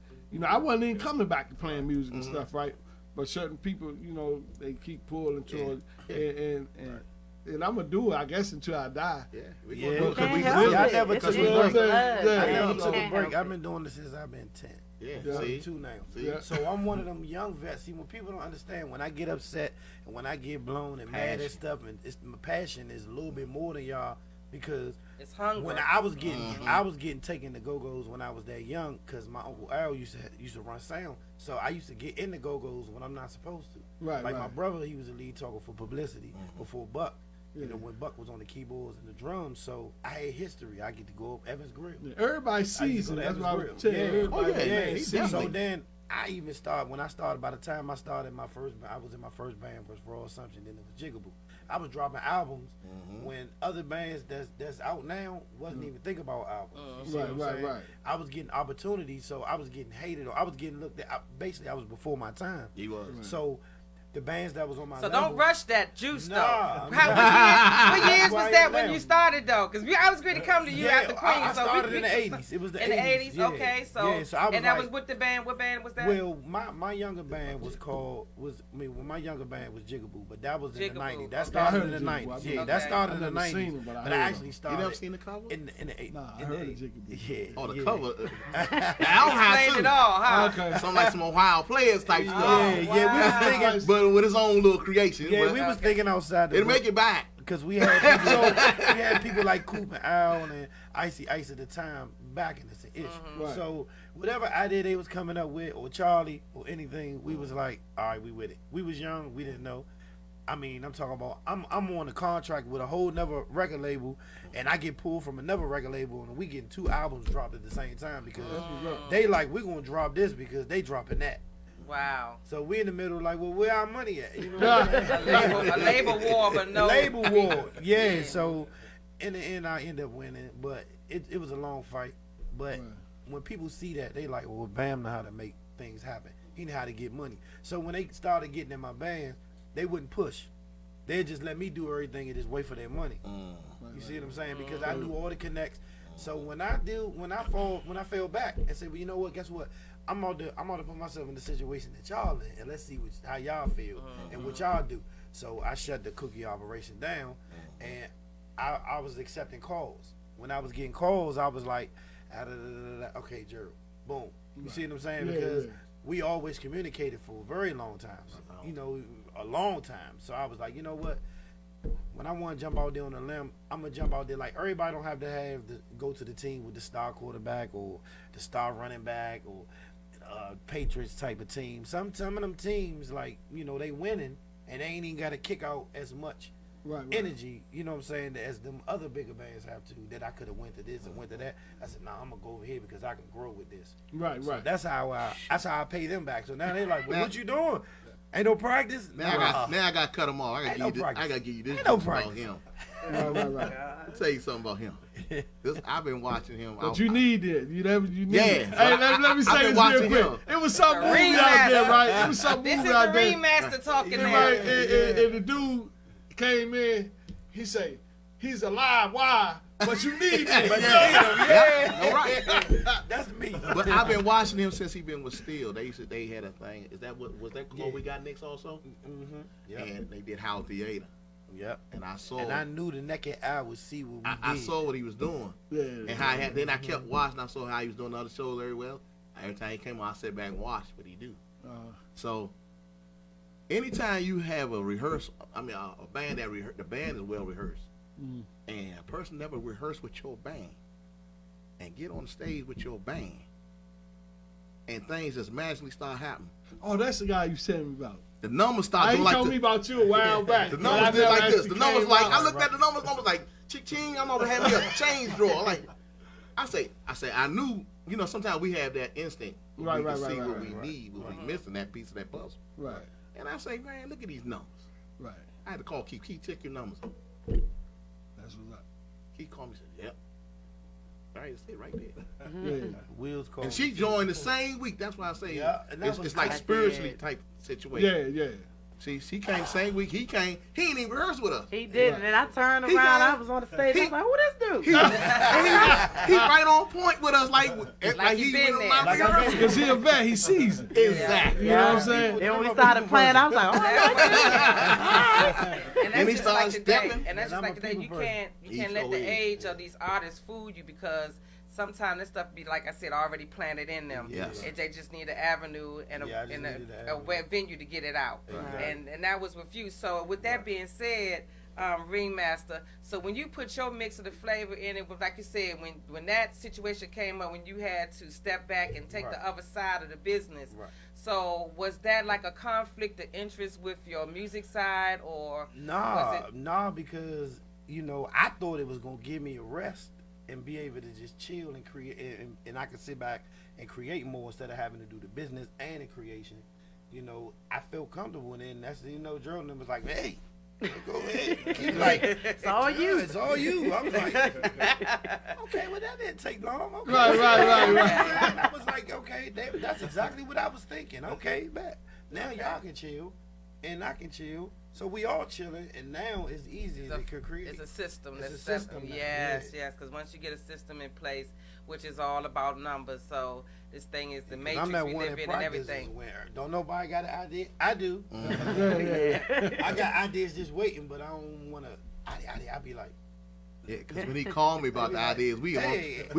I wasn't even coming back to playing music and stuff, right? but certain people, you know, they keep pulling toward and I'm gonna do it, I guess, until I die. Yeah, Yeah, gonna- Can't we help will. I it. never It's took in a your break. blood. Yeah, I yeah. never You took a can't break. help I've it. been doing this since I've been 10. Yeah, Yeah. see, 32 now. see, Yeah. So I'm one of them young vets. See, when people don't understand, when I get upset and when I get blown and mad Passion. and stuff, and my passion is a little bit more than y'all because It's hunger. when I was getting taken to go-go's when I was that young because my uncle Al used to run sound, so I used to get in the go-go's when I'm not supposed to. Right, Like my right. brother, he was a lead talker for publicity before Buck. You Yeah. know, when Buck was on the keyboards and the drums, so I had history. I get to go up Evans Grill. Yeah, everybody I used sees to it. go to That's Evans what I Grill. was telling Yeah. everybody. Oh, yeah, man, yeah, he see definitely- So then I even started when I started. By the time I started my first, I was in my first band was Raw Assumption. Then it was Jigaboo. I was dropping albums when other bands that's out now wasn't even thinking about albums. You see what I'm Right, saying? right. I was getting opportunities, so I was getting hated. Or I was getting looked at. Basically, I was before my time. he was. So the bands that was on my So level, don't rush that juice, Nah, though. I'm What years That's was why that I when am. you started, though? Because I was going to come to you after Queen. I so started we, in the 80s. It was the in 80s. the 80s, yeah. okay. So, yeah, so I was and that like, was with the band. What band was that? well, my younger band was my younger band was Jigaboo, but that was in the Jigaboo, 90s. That okay. started I in the heard Jigaboo. 90s. I Yeah, Okay. that started in I've the never 90s. seen it, but I but I heard actually them. You started never seen the cover? in the 80s. Nah, I in heard the of Jigaboo. 80s. Yeah. Oh, the yeah. cover. yeah, Al had Explained too. it all, huh? Okay. Some like some Ohio players type stuff. yeah, we was wow. thinking. But with his own little creation. Yeah, but we was thinking outside the it'll book. make it back. Because we had people like Coop and Al and Icy Ice at the time back in the ish. Right. So whatever idea they was coming up with, or Charlie, or anything, we was like, all right, we with it. We was young, we didn't know. I mean, I'm talking about I'm on a contract with a whole nother record label, and I get pulled from another record label, and we getting 2 albums dropped at the same time because they like we're gonna drop this because they dropping that. Wow. So we in the middle like, well, where our money at? You know what I'm saying? A labor war, but no. Label war. Yeah, so in the end I end up winning, but it was a long fight. But when people see that, they like, well, Bam know how to make things happen. He know how to get money. So when they started getting in my band, they wouldn't push. They'd just let me do everything and just wait for their money. You see what I'm saying? Because I knew all the connects. So when I fell back and said, well, you know what? Guess what? I'm out to put myself in the situation that y'all in, and let's see how y'all feel and what y'all do. So I shut the cookie operation down, and I was accepting calls. When I was getting calls, I was like, okay, Gerald, boom. You see what I'm saying? Yeah, Because yeah. we always communicated for a very long time. You know, a long time. So I was like, you know what? When I want to jump out there on a limb, I'm gonna jump out there. Like everybody don't have to go to the team with the star quarterback or the star running back or Patriots type of team. Some of them teams, like, you know, they winning and they ain't even got to kick out as much Right. energy, you know what I'm saying, as them other bigger bands have to, that I could have went to this and went to that. I said, nah, I'm gonna go over here because I can grow with this. Right. So Right. that's how I pay them back. So now they like, well, what you doing? Ain't no practice? Now I got to cut him off. I Ain't got no to give practice. you this Ain't no juice about practice. him. Right. I'll tell you something about him. I've been watching him. But you need it. You need Yeah, it. but Hey, let me I've say been this watching real quick. him. It was some The movie out there, remaster. right? It was some This is movie the out there. remaster talking And, now. right, and the dude came in. He say, he's alive. Why? But you need him. Yeah. All right. That's me. But I've been watching him since he been with Steel. They had a thing. Is that what was that called? We got next also. Mm-hmm. Yeah. And they did Howard Theater. Yep. And I saw. And I knew the naked eye would see what we I did. saw what he was doing. Yeah. And how then I kept watching. I saw how he was doing other shows very well. Every time he came on, I sat back and watched what he do. So, anytime you have a rehearsal, I mean a band that the band is well rehearsed, and a person never rehearsed with your band, and get on the stage with your band, and things just magically start happening. Oh, that's the guy you said me about. The numbers start I doing ain't like told me about you a while back. the but I numbers did never like this. actually The numbers came like out, I looked right. at the numbers. Numbers like ching. I'm over had me a change draw. Like I say I knew. You know, sometimes we have that instinct. Right, we can right, see right, what right, we right. need, what we missing, that piece of that puzzle. Right, And I say, man, look at these numbers. right. I had to call Keith. Keith, check your numbers. That's what's up. Keith called me and said, yep. All right, it's it right there. Yeah. Wheels called. And she joined the same week. That's why I say Yeah, and that it's was like tight. spiritually type situation. Yeah. She came same week. He came. He ain't even rehearsed with us. He didn't, and I turned He around. got- I was on the stage. I was like, "Who this He, dude?" he right on point with us, like he he been been there. my Like I've rehearsal. been- Because he a vet, he seasoned. Exactly. You know what I'm saying? Then when we started playing, I was like, "Oh, And And he that's just like started today. stepping. And that's And just I'm like a today. You people person. can't He let sure the is. age of these artists fool you because sometimes this stuff be, like I said, already planted in them. Yes. And they just need an avenue and Yeah, I just a needed an a avenue. web venue to get it out. Exactly. And that was with you. So with that being said, Ringmaster, so when you put your mix of the flavor in it, was like you said, when that situation came up, when you had to step back and take Right. the other side of the business. Right. So was that like a conflict of interest with your music side, or Nah, because I thought it was gonna give me a rest and be able to just chill and create, and I could sit back and create more instead of having to do the business and the creation. I felt comfortable, and then that's Jordan was like, "Hey, go ahead." He was like, it's all you." It's all you. I was like, okay, well that didn't take long. Okay. Right. I was like, okay, that's exactly what I was thinking. Okay, bet. Now y'all can chill, and I can chill. So we all chilling, and now it's easy to create. it's a system. It's a That's system now, Yes, yeah. yes. Because once you get a system in place, which is all about numbers, so this thing is the matrix I'm that we one live that in and practices everything. where don't nobody got an idea. I do. Yeah. I got ideas just waiting, but I don't want to. I be like, Yeah, because when he called me about the ideas, we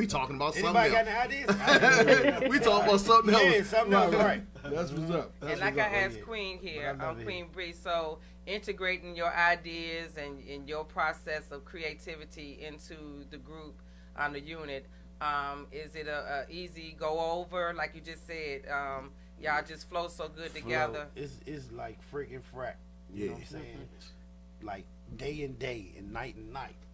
talking about something anybody got else. any ideas? We talking about something else. Yeah, something else, right? That's what's up. And like I asked yeah. Queen here, But I love it. Queen Bree, so integrating your ideas and your process of creativity into the group on the unit, is it a easy go over? Like you just said, y'all just flow so good together. It's like freaking frack. You know what I'm saying? Like day and day and night.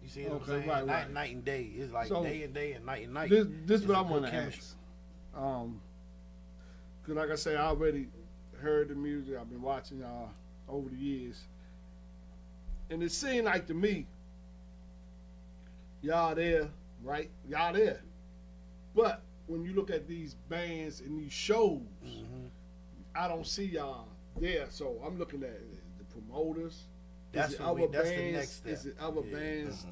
You see what Okay, I'm saying? right. Night and day. It's like So, day and day and night. This It's what I a good want to chemistry. ask. Cause like I say, I already heard the music. I've been watching y'all over the years, and it seemed like to me, y'all there, right? Y'all there, but when you look at these bands and these shows, I don't see y'all there. So I'm looking at the promoters. That's is it what other that's the bands? next step. Is it other Yeah. bands?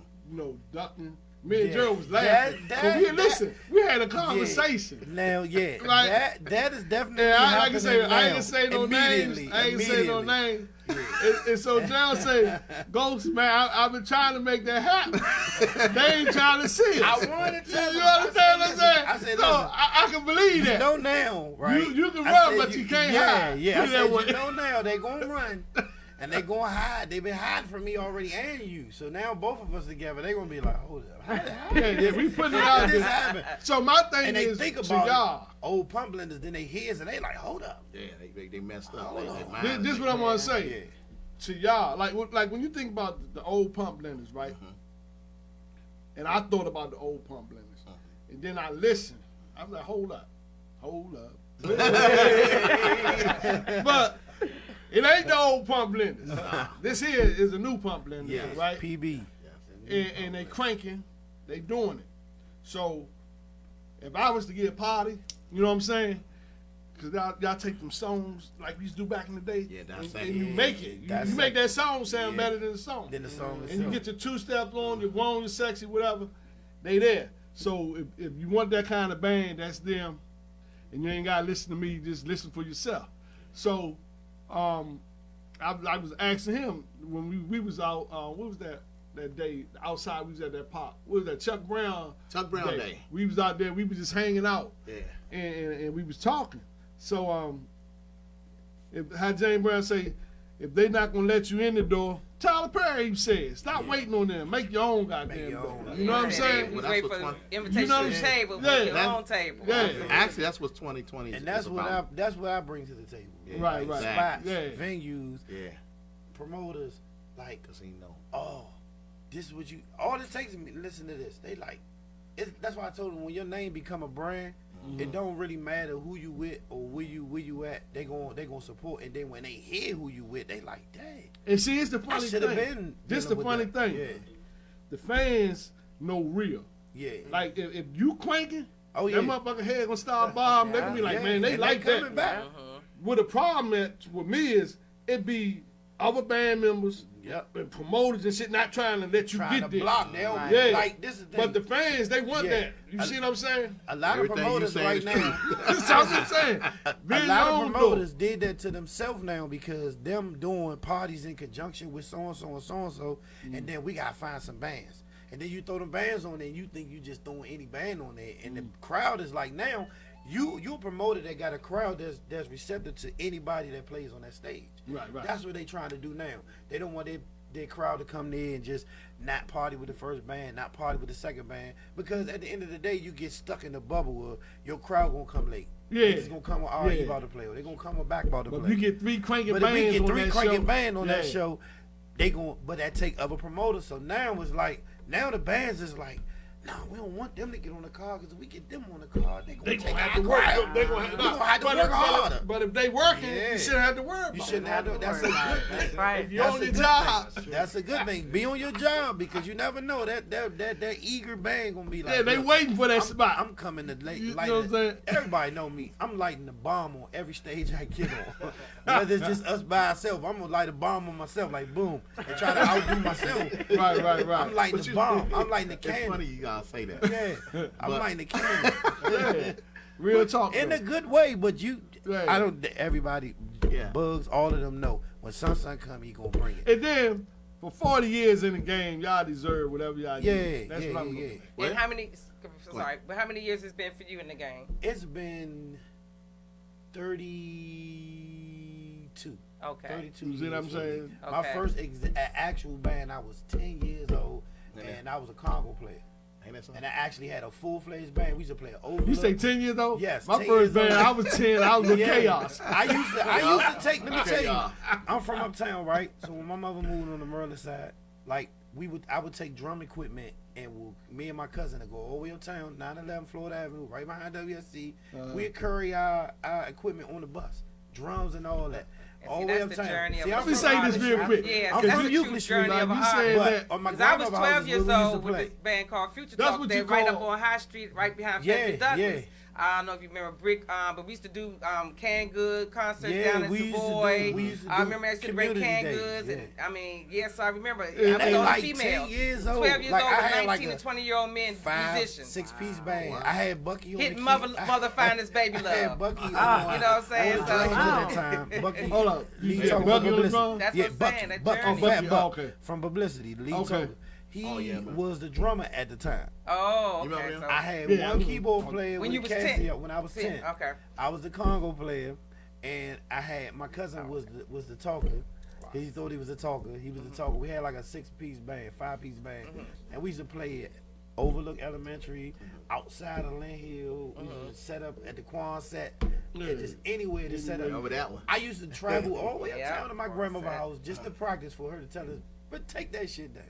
Ducking. Me and Yeah. Joe was laughing. We had a conversation. Now, yeah, Like- that is definitely Yeah, I can happening say now. I ain't say no names. Immediately, I ain't say no immediately. names. And so John say, Ghost man, I've been trying to make that happen. They ain't trying to see it. I wanted to tell You them. understand what I'm saying? I said, so listen, I can believe you that. know now, right? You can I run, said but you can't yeah, hide. Yeah, Put I it that said, way. you know now they gonna run, and they gonna hide. They been hiding from me already and you. So now both of us together, they gonna be like, hold up, Yeah, we putting it how out did this there. happen? So my thing And they is think to about y'all. old pump blenders, then they hear and they like, hold up. Yeah, they messed up. This is what I want to say Yeah. to y'all. Like when you think about the old pump blenders, right? And I thought about the old pump blenders, and then I listened. I was like, hold up. But it ain't the old pump blenders. This here is a new pump blender, Yes, right? PB. And they cranking, they doing it. So if I was to get a party, you know what I'm saying? Because y'all take them songs like we used to do back in the day, Yeah, that's and it. you make it. You make that song sound better than the song. Then the song And you itself. get your two steps on, your grown, your sexy, whatever. They there. So if you want that kind of band, that's them. And you ain't gotta listen to me, just listen for yourself. So I was asking him when we was out, what was that day outside? We was at that pop. What was that? Chuck Brown Day. We was out there. We was just hanging out. Yeah. And we was talking. So how James Brown say, if they not gonna let you in the door, Tyler Perry said, stop waiting on them. Make your own goddamn your door. own. You know what I'm Yeah, saying? we Well, wait that's for what the invitation You know to what the I'm table, saying? with your Yeah. own table. Yeah. Actually, that's what 2020 is. And that's what I bring to the table. Yeah, Right, Like right. spots, Yeah. venues, Yeah, promoters, like, casino. oh, this is what you. All it takes is me. Listen to this. They like. That's why I told them when your name become a brand, it don't really matter who you with or where you at. They gonna support. And then when they hear who you with, they like, dang. And see, it's the I funny should have thing. been. This the dealing with funny that. thing. Yeah. The fans know real. Yeah. Like if you cranking, Oh yeah. that motherfucker head gonna start bombing. They gonna be like, Yeah. man, they And like coming that. back. What the problem with me is it be other band members Yep. and promoters and shit not trying to let you Trying get to there. block. They don't Yeah. like this. Is the thing. But the fans, they want Yeah. that. You see what I'm saying? A lot Everything of you promoters saying right is now. That's what I'm saying. A Being lot your of own promoters though. did that to themselves now because them doing parties in conjunction with so and so and so and so, and then we gotta find some bands. And then you throw them bands on there, and you think you just throwing any band on there, and the crowd is like now. You a promoter that got a crowd that's receptive to anybody that plays on that stage. Right. That's what they trying to do now. They don't want their crowd to come there and just not party with the first band, not party with the second band, because at the end of the day, you get stuck in the bubble of your crowd gonna come late. Yeah. They just gonna come with RE Yeah. about to play, or they gonna come with back about to But play. if you get 3 cranking But if bands we get on 3 that cranking show, band on that yeah. show, they gon' but that take other promoters. So now it's like the bands is like, no, we don't want them to get on the car because if we get them on the car, they They gonna gonna take have our to work. crowd. They gonna We gonna have to but work if- harder. But if they working, Yeah. you shouldn't have to worry about You it. shouldn't have to. That's a good thing. That's right. If you're on That's a your good job, thing. That's a good thing. Be on your job because you never know that eager band gonna be like. yeah, they look, waiting for that I'm, spot. I'm coming to You light. know what I'm saying? Everybody know me. I'm lighting the bomb on every stage I get on. Whether it's just us by ourselves, I'm gonna light a bomb on myself, like boom, and try to outdo myself. right. I'm lighting But the you- bomb. I'm lighting the It's candle. funny you gotta say that. Yeah, I'm But- lighting the candle. Yeah. Real talk. In though. a good way, but you, Right. I don't. Everybody, Yeah. Bugs, all of them know when Sun come, he gonna bring it. And then for 40 years in the game, y'all deserve whatever y'all Yeah, get. That's what I'm yeah. looking at. What? And how many? Sorry, but how many years has been for you in the game? It's been 32. Okay. 32 You see what I'm years for me. saying? My Okay. first actual band, I was 10 years old, and I was a Congo player. Ain't that something? And I actually had a full-fledged band. We used to play Overlook. You say 10 years old? Yes, My 10 first years band, old. I was 10. I was with Yeah. Chaos. I used to take. Let me tell you, Chaos. I'm from uptown, right? So when my mother moved on the Maryland side, like I would take drum equipment and me and my cousin would go all the way uptown, 911 Florida Avenue, right behind WSC. We'd carry our equipment on the bus, drums and all that. And All see, the way that's the uptown. journey of See, a I'm Let me from say this artist. real quick. Yeah, I'm that's from the Euclid true Street, journey like of an you saying artist. that. on my Because I was grandmother's 12 house years is where we used old to with play. this band called Future That's Talk. what They're you right call- up on High Street, right behind Yeah, Frederick Douglass. yeah. I don't know if you remember Brick, but we used to do canned good concerts Yeah, down in we used to do- Savoy. we used to I do remember I used to bring community canned days, goods, and yeah. I mean, yes, I remember. I was And the only like female. 10 years old. 12 years Like, old I with had 19 like to 20-year-old men 5, musicians. 6-piece band. I had Bucky on Hitting the mother finest baby I had love. Bucky on, You know what I'm saying? on the So- drums at that time. Bucky, Hold up. lead Yeah, talker Bucky for on the Publicity. drum? That's Yeah, what I'm Bucky, saying, that Bucky, journey. Fat Bucky, Buck okay. from Publicity, the lead Okay. talker. He Oh, yeah, man. was the drummer at the time. Oh, You remember okay. him? So I had Yeah, I one know. keyboard player when with you was Cassie 10. when I was 10. Okay. I was the Congo player, and I had my cousin was the talker. He thought he was a talker. He was the talker. We had like a 6-piece band, 5-piece band, and we used to play at Overlook Elementary, outside of Lynn Hill. We used to set up at the Quonset, and just anywhere to set up. Remember that one? I used to travel all the way Yeah. uptown to my grandmother's house just to practice for her to tell us, but take that shit down.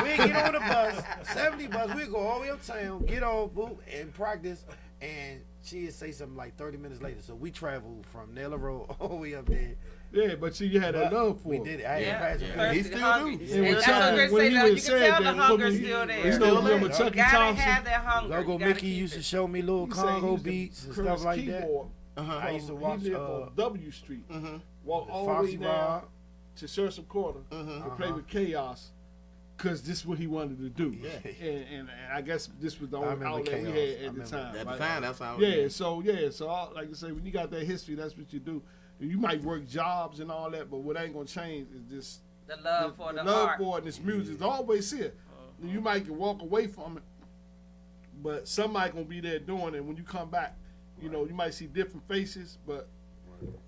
We'd get on the bus, 70 bus, we'd go all the way uptown, get off, boop, and practice, and she'd say something like 30 minutes later. So we traveled from Naylor Road all the way up there. Yeah, but see, you had that love for We it. did it. I had Yeah. passion for it. Thirsty, He still hungry. do. And And when that's Chuck- what they when say he now. was You can said tell that, the hunger's he- still there. You still remember there. Chucky Gotta Thompson? have that hunger. Go You gotta Mickey keep used to it. show me little He said he Congo used to beats and curse stuff like that. keyboard. I used to watch He lived on W Street. Walk all the way Foxy down Rob. to Shersham Quarter to play with Chaos, because this is what he wanted to do. And I guess this was the I only remember outlet we Chaos. had I at the remember time. At the right? time, that's how. So like I say, when you got that history, that's what you do. You might work jobs and all that, but what ain't gonna change is just The love for the love art. for it and this music is always here. You might can walk away from it, but somebody gonna be there doing it. When you come back, you know, you might see different faces, but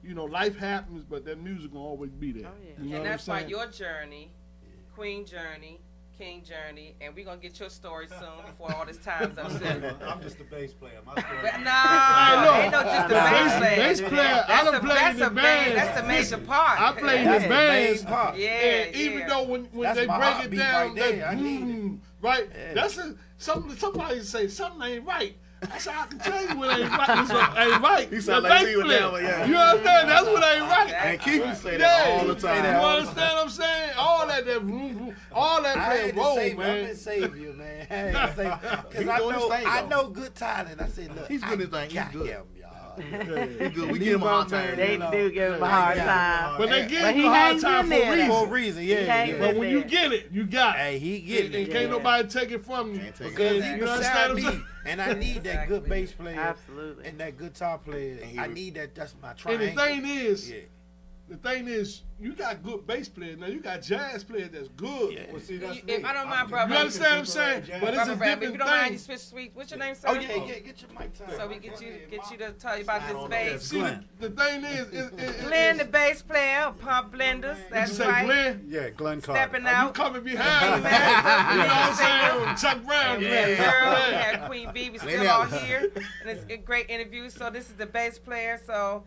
you know, life happens, but that music gonna always be there. Oh, yeah. You know And what that's I'm why saying? your journey, Queen journey, King journey, and we're gonna get your story soon before all this time's up. I'm just a bass player. My story. But Hey, no, look. ain't no just a Nah, bass player. bass player, I done played in the band. That's a major part. I played in That's the the bands. main part. Yeah, And yeah. even though when That's they my break it heartbeat down, right there. that I need right? Yeah. That's somebody say something ain't right. That's how I can tell you what ain't right. This what ain't right. He sound The like bass he was player. down with, yeah. You understand? That's what ain't right. And Keith used to say that all the time. You understand what I'm saying? All that all that I play had a to role, save, I'm man. the savior, man. I had to save, He because doing his thing, I though. know good talent. I said, look, He's doing his thing. He's got good. him, y'all. He good. We Leave give him a hard my man time. They alone. do give him a hard time. But they But give he you a hard hangs time in for a there, reason. For a reason, yeah. He yeah. hangs But in when you there. get it, you got it. Hey, he getting And it. can't nobody take it from you. Can't take it. Because You he know what I'm beside saying? me, and I need that good Exactly. bass player Absolutely. and that guitar player. And he I was- need that. That's my And triangle. the thing is, yeah. you got good bass players. Now you got jazz players that's good. Yeah. Well, see, that's If me. I don't mind, I'm brother. You understand what I'm saying? Jazz. But it's a Brother Brad, if different you don't mind, you thing. switch sweet. What's your name, sir? Oh yeah, get your mic time. So we get you to tell you about Slide this on bass. up. See, the thing is, Glenn, the bass player, of Pump Blenders. Did you That's say right. Glenn? Yeah, Glenn Carter. Stepping You out. coming behind me, man. You know what I'm saying? Chuck Brown, Glenn. Girl, we Yeah. had Queen Bee. We They still never- all here, and it's a great interview. So this is the bass player. So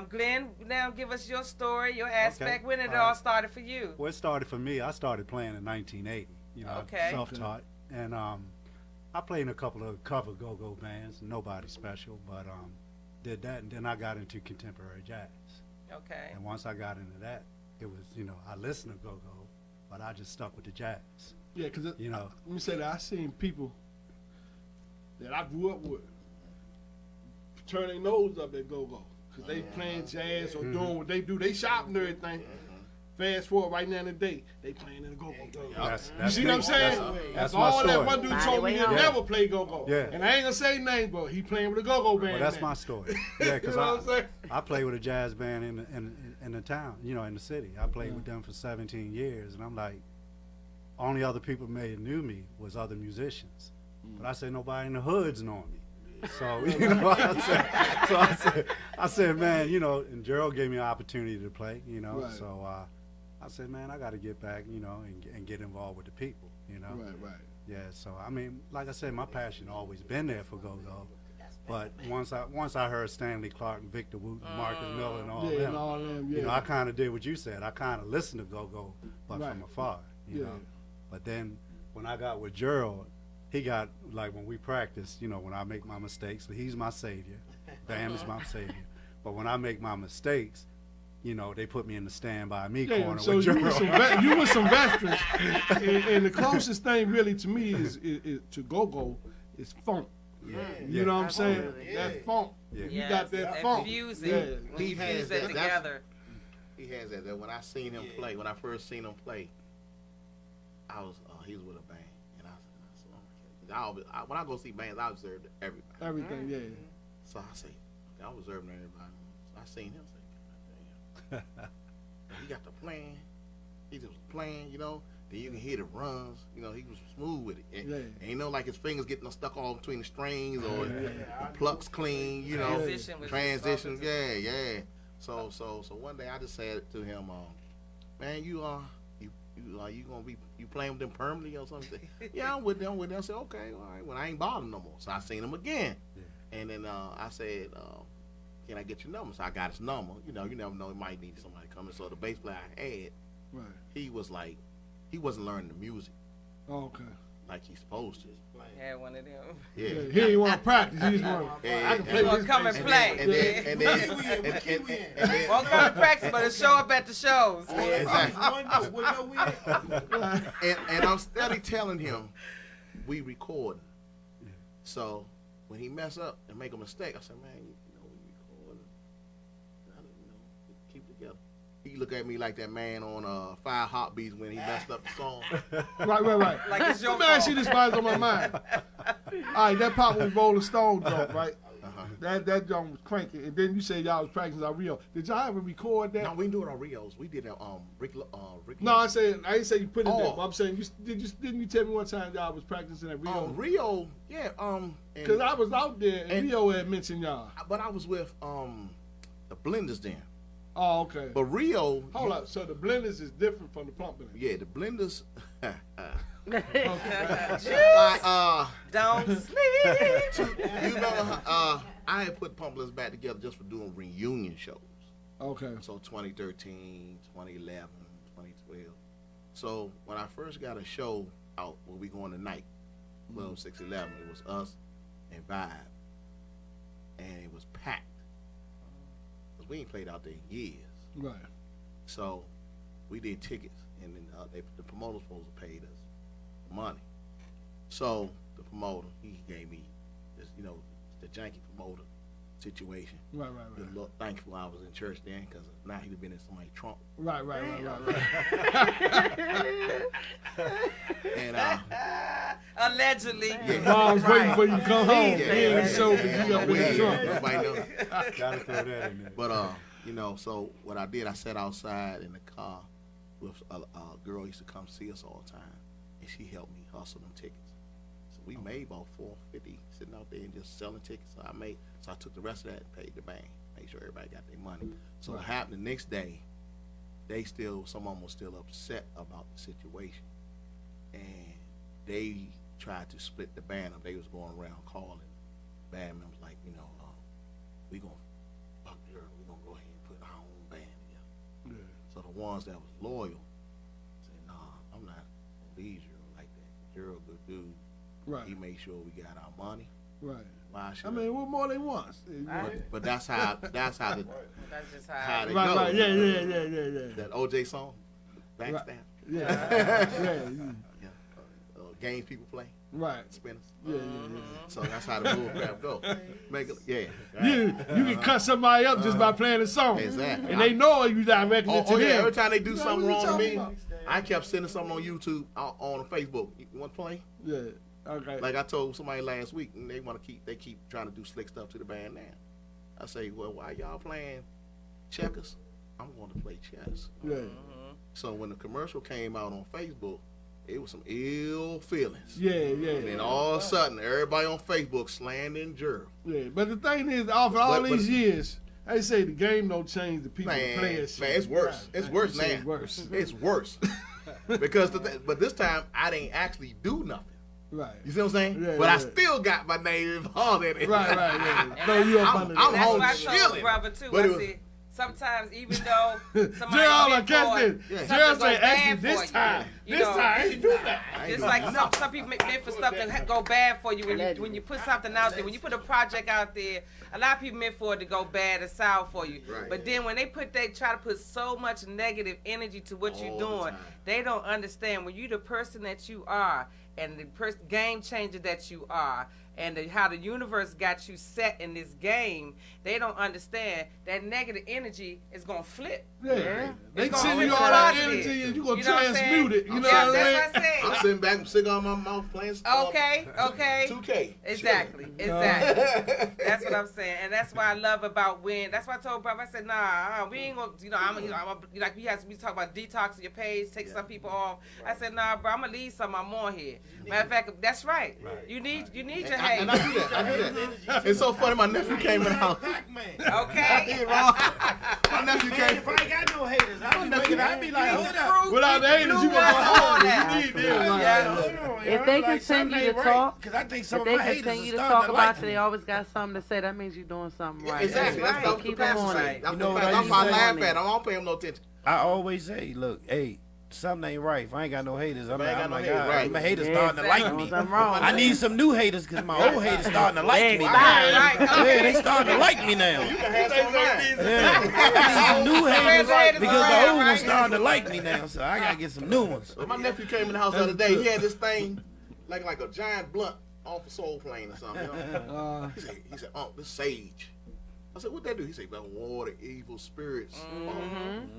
Glenn, now give us your story, your aspect. When it all started for you? Well, it started for me. I started playing in 1980. You know, Okay. self-taught, and I played in a couple of cover go-go bands. Nobody special, but did that, and then I got into contemporary jazz. Okay. And once I got into that, it was, you know, I listened to go-go, but I just stuck with the jazz. Yeah, because let You know, me say that I seen people that I grew up with turn their nose up at go-go because they playing jazz or doing what they do. They shopping and everything. Fast forward right now in the day, they playing in the go-go. that's You see what I'm me. saying? That's That's my all that story. one dude Find told your me way he'll home. never play go-go. Yeah. And I ain't gonna say names, but he playing with a go-go band. Well, that's now. my story. Yeah, because You know what I'm saying? I played with a jazz band in the town, you know, in the city. I played with them for 17 years, and I'm like, only other people knew me was other musicians. But I said nobody in the hoods know me. So you know, I said, man, you know, and Gerald gave me an opportunity to play, you know. Right. So I said, man, I got to get back, you know, and get involved with the people, you know. Right. Yeah, so I mean, like I said, my passion always been there for go-go. But once I heard Stanley Clark and Victor Wooten, Marcus Miller, and all Yeah, them, and all them, yeah. you know, I kind of did what you said. I kind of listened to go-go, but Right. from afar, you Yeah. know. But then when I got with Gerald, he got, like, when we practiced, you know, when I make my mistakes, he's my savior. Bam is my savior. But when I make my mistakes, you know, they put me in the stand by me Yeah, corner so with you Gerald. with some veterans, and the closest thing really to me is to go-go is funk. You know what I'm saying? Absolutely. That funk. Yeah. You got that funk. Fuse Yeah. it. When He you has fuse that. it That's- together. He has that. That when I seen him play, when I first seen him play, I was he was with a band, and I said, oh my God. When I go see bands, I observe everybody. Everything, yeah. So I say, okay, I was observing everybody. So I seen him. Say, God damn. He got the plan. He just was playing, you know. Then you can hear the runs. You know, he was smooth with it. And, Yeah. and you know, like his fingers getting stuck all between the strings or the plucks clean, you know. Transition was Transition, just yeah. So one day I just said to him, man, you gonna be playing with them permanently or something? Yeah, I'm with them. I said, okay, all right. Well, I ain't bothering no more. So I seen him again, and then I said, can I get your number? So I got his number. You know, you never know, he might need somebody coming. So the bass player I had, Right. he was like, he wasn't learning the music Oh, okay. like he's supposed to. Had one of them. Yeah. He ain't want to practice. He just want. Yeah, I can play Well, this come and bass. play. And then Won't come to practice, but show up at the shows. exactly. And I'm steady telling him, we recording. So when he mess up and make a mistake, I said, man, you know, we recording. I don't know. Keep it together. He look at me like that man on Five Heartbeats when he messed up the song. Right. Like it's your Let me ask fault. you this, while it's on my mind. All right, that pop was Rolling Stone joint, right? That joint was cranking, and then you said y'all was practicing on Rio. Did y'all ever record that? No, we didn't do it on Rios. We did it Rick. No, I didn't say you put it there. Oh. But I'm saying didn't you tell me one time y'all was practicing at Rio? Rio, yeah. Because I was out there and Rio had mentioned y'all. But I was with the Blenders then. Oh, okay. But Rio, Hold up. So the Blenders is different from the Pump Blenders. yeah, the Blenders. Don't sleep. You know, I had put Pump Blenders back together just for doing reunion shows. Okay. So 2013, 2011, 2012. So when I first got a show out where we going tonight, 12611, it was us and Vibe, and it was packed. Cause we ain't played out there in years. Right. So we did tickets, and then the promoter supposed to pay us money. So the promoter, he gave me this, you know, the janky promoter. situation. Right. Just look thankful I was in church then, because now he'd have been in somebody's trunk. Right. And Allegedly. Mom's waiting for you to come home. Yeah, He ain't show, but yeah, you up in the yeah, trunk. everybody know. Gotta throw that in there. But you know, so what I did, I sat outside in the car with a girl who used to come see us all the time, and she helped me hustle them tickets. So we made about $450 sitting out there and just selling tickets. So I took the rest of that and paid the bank, made sure everybody got their money. So what happened the next day, some of them was still upset about the situation, and they tried to split the band up. They was going around calling band members like, you know, we gonna fuck her, we gonna go ahead and put our own band together. Yeah. So the ones that was loyal said, nah, I'm not gonna leave Gerald like that. Gerald good dude. Right. He made sure we got our money. Right. Why should I mean, what more they want? but that's how That's just how they Right, go. right, yeah. That OJ song, Backstab. Yeah. Games people play, Right. spinners. Yeah. So that's how the bull crap go. Make it, yeah. You can cut somebody up just by playing a song. Exactly. And they know you directing it to Yeah. them. Every time they do Yeah, something what you wrong to talking me, about? I kept sending something on YouTube, on Facebook. You want to play? Yeah. Okay. Like I told somebody last week, and they keep trying to do slick stuff to the band now. I say, well, why y'all playing checkers? I'm going to play chess. Yeah. So when the commercial came out on Facebook, it was some ill feelings. Yeah. And then all of a sudden, everybody on Facebook slandering Gerald. Yeah. But the thing is, after all But- these years, they say the game don't change the people Man, playing shit. it's worse. It's worse now. It's worse. It's worse. Because but this time I didn't actually do nothing. Right. You see what I'm saying? Yeah, but I yeah. still got my name involved in it. Right. Yeah. Throw you up under I'm the That's home what I told chilling. brother too. But I it was- said sometimes even though somebody Gerald, I meant catch for it. it, Yeah. something Gerald go say, actually, bad this for time, you. this time, I ain't do that. I ain't It's doing like nothing. some people meant for stuff to go bad for you when you put something out there. When you put a project out there, a lot of people meant for it to go bad or sour for you. Right. But then when they try to put so much negative energy to what you're All the doing, time. they don't understand when you're the person that you are and the game changer that you are. And how the universe got you set in this game, they don't understand that negative energy is gonna flip. Yeah. They It's gonna send you flip all that positive. energy and you going to You know what I'm saying? transmute it. You know Yeah, what I mean? that's what I I'm said. sitting back with cigar in my mouth playing stuff. Okay. 2K. Exactly. That's what I'm saying, and that's why I love about when. That's why I told brother. I said, nah, we ain't gonna. Like we talk about detoxing your page, take some people off. I said, nah, bro, I'm gonna leave some of them on here. Matter of fact, that's right. You need your hate. And I do that. It's so funny. My nephew came in the house. Okay. My nephew came. If I ain't got no haters, I'd be like, hold up. Without the haters, you going to go hard. Yeah. You need them. Like, Yeah. Hold on, If yo. they Like, something continue to ain't right. talk, Cause I think some If of they my haters continue is to starting talk to about like you, me. they always got something to say. That means you're doing something right. Exactly. That's That's right. what Keep the pastor on say. it. That's You know what what I that's used why I to say? laugh at him. I don't pay him no attention. I always say, look, hey, something ain't right. If I ain't got no haters, I'm If I ain't got like, no my haters, God, right. my haters Yeah, starting to like exactly. me. Something wrong. I need some new haters because my old haters starting to like me. Expired. now. Right. Yeah, they starting to like me now. You can have some mine. Yeah. I need some new haters haters because the around, old ones right? starting to like me now. So I gotta get some new ones. So my nephew came in the house the other day. He had this thing like a giant blunt off a soul plane or something. You know? He said, oh, this sage. I said, what that do? He said, that water evil spirits.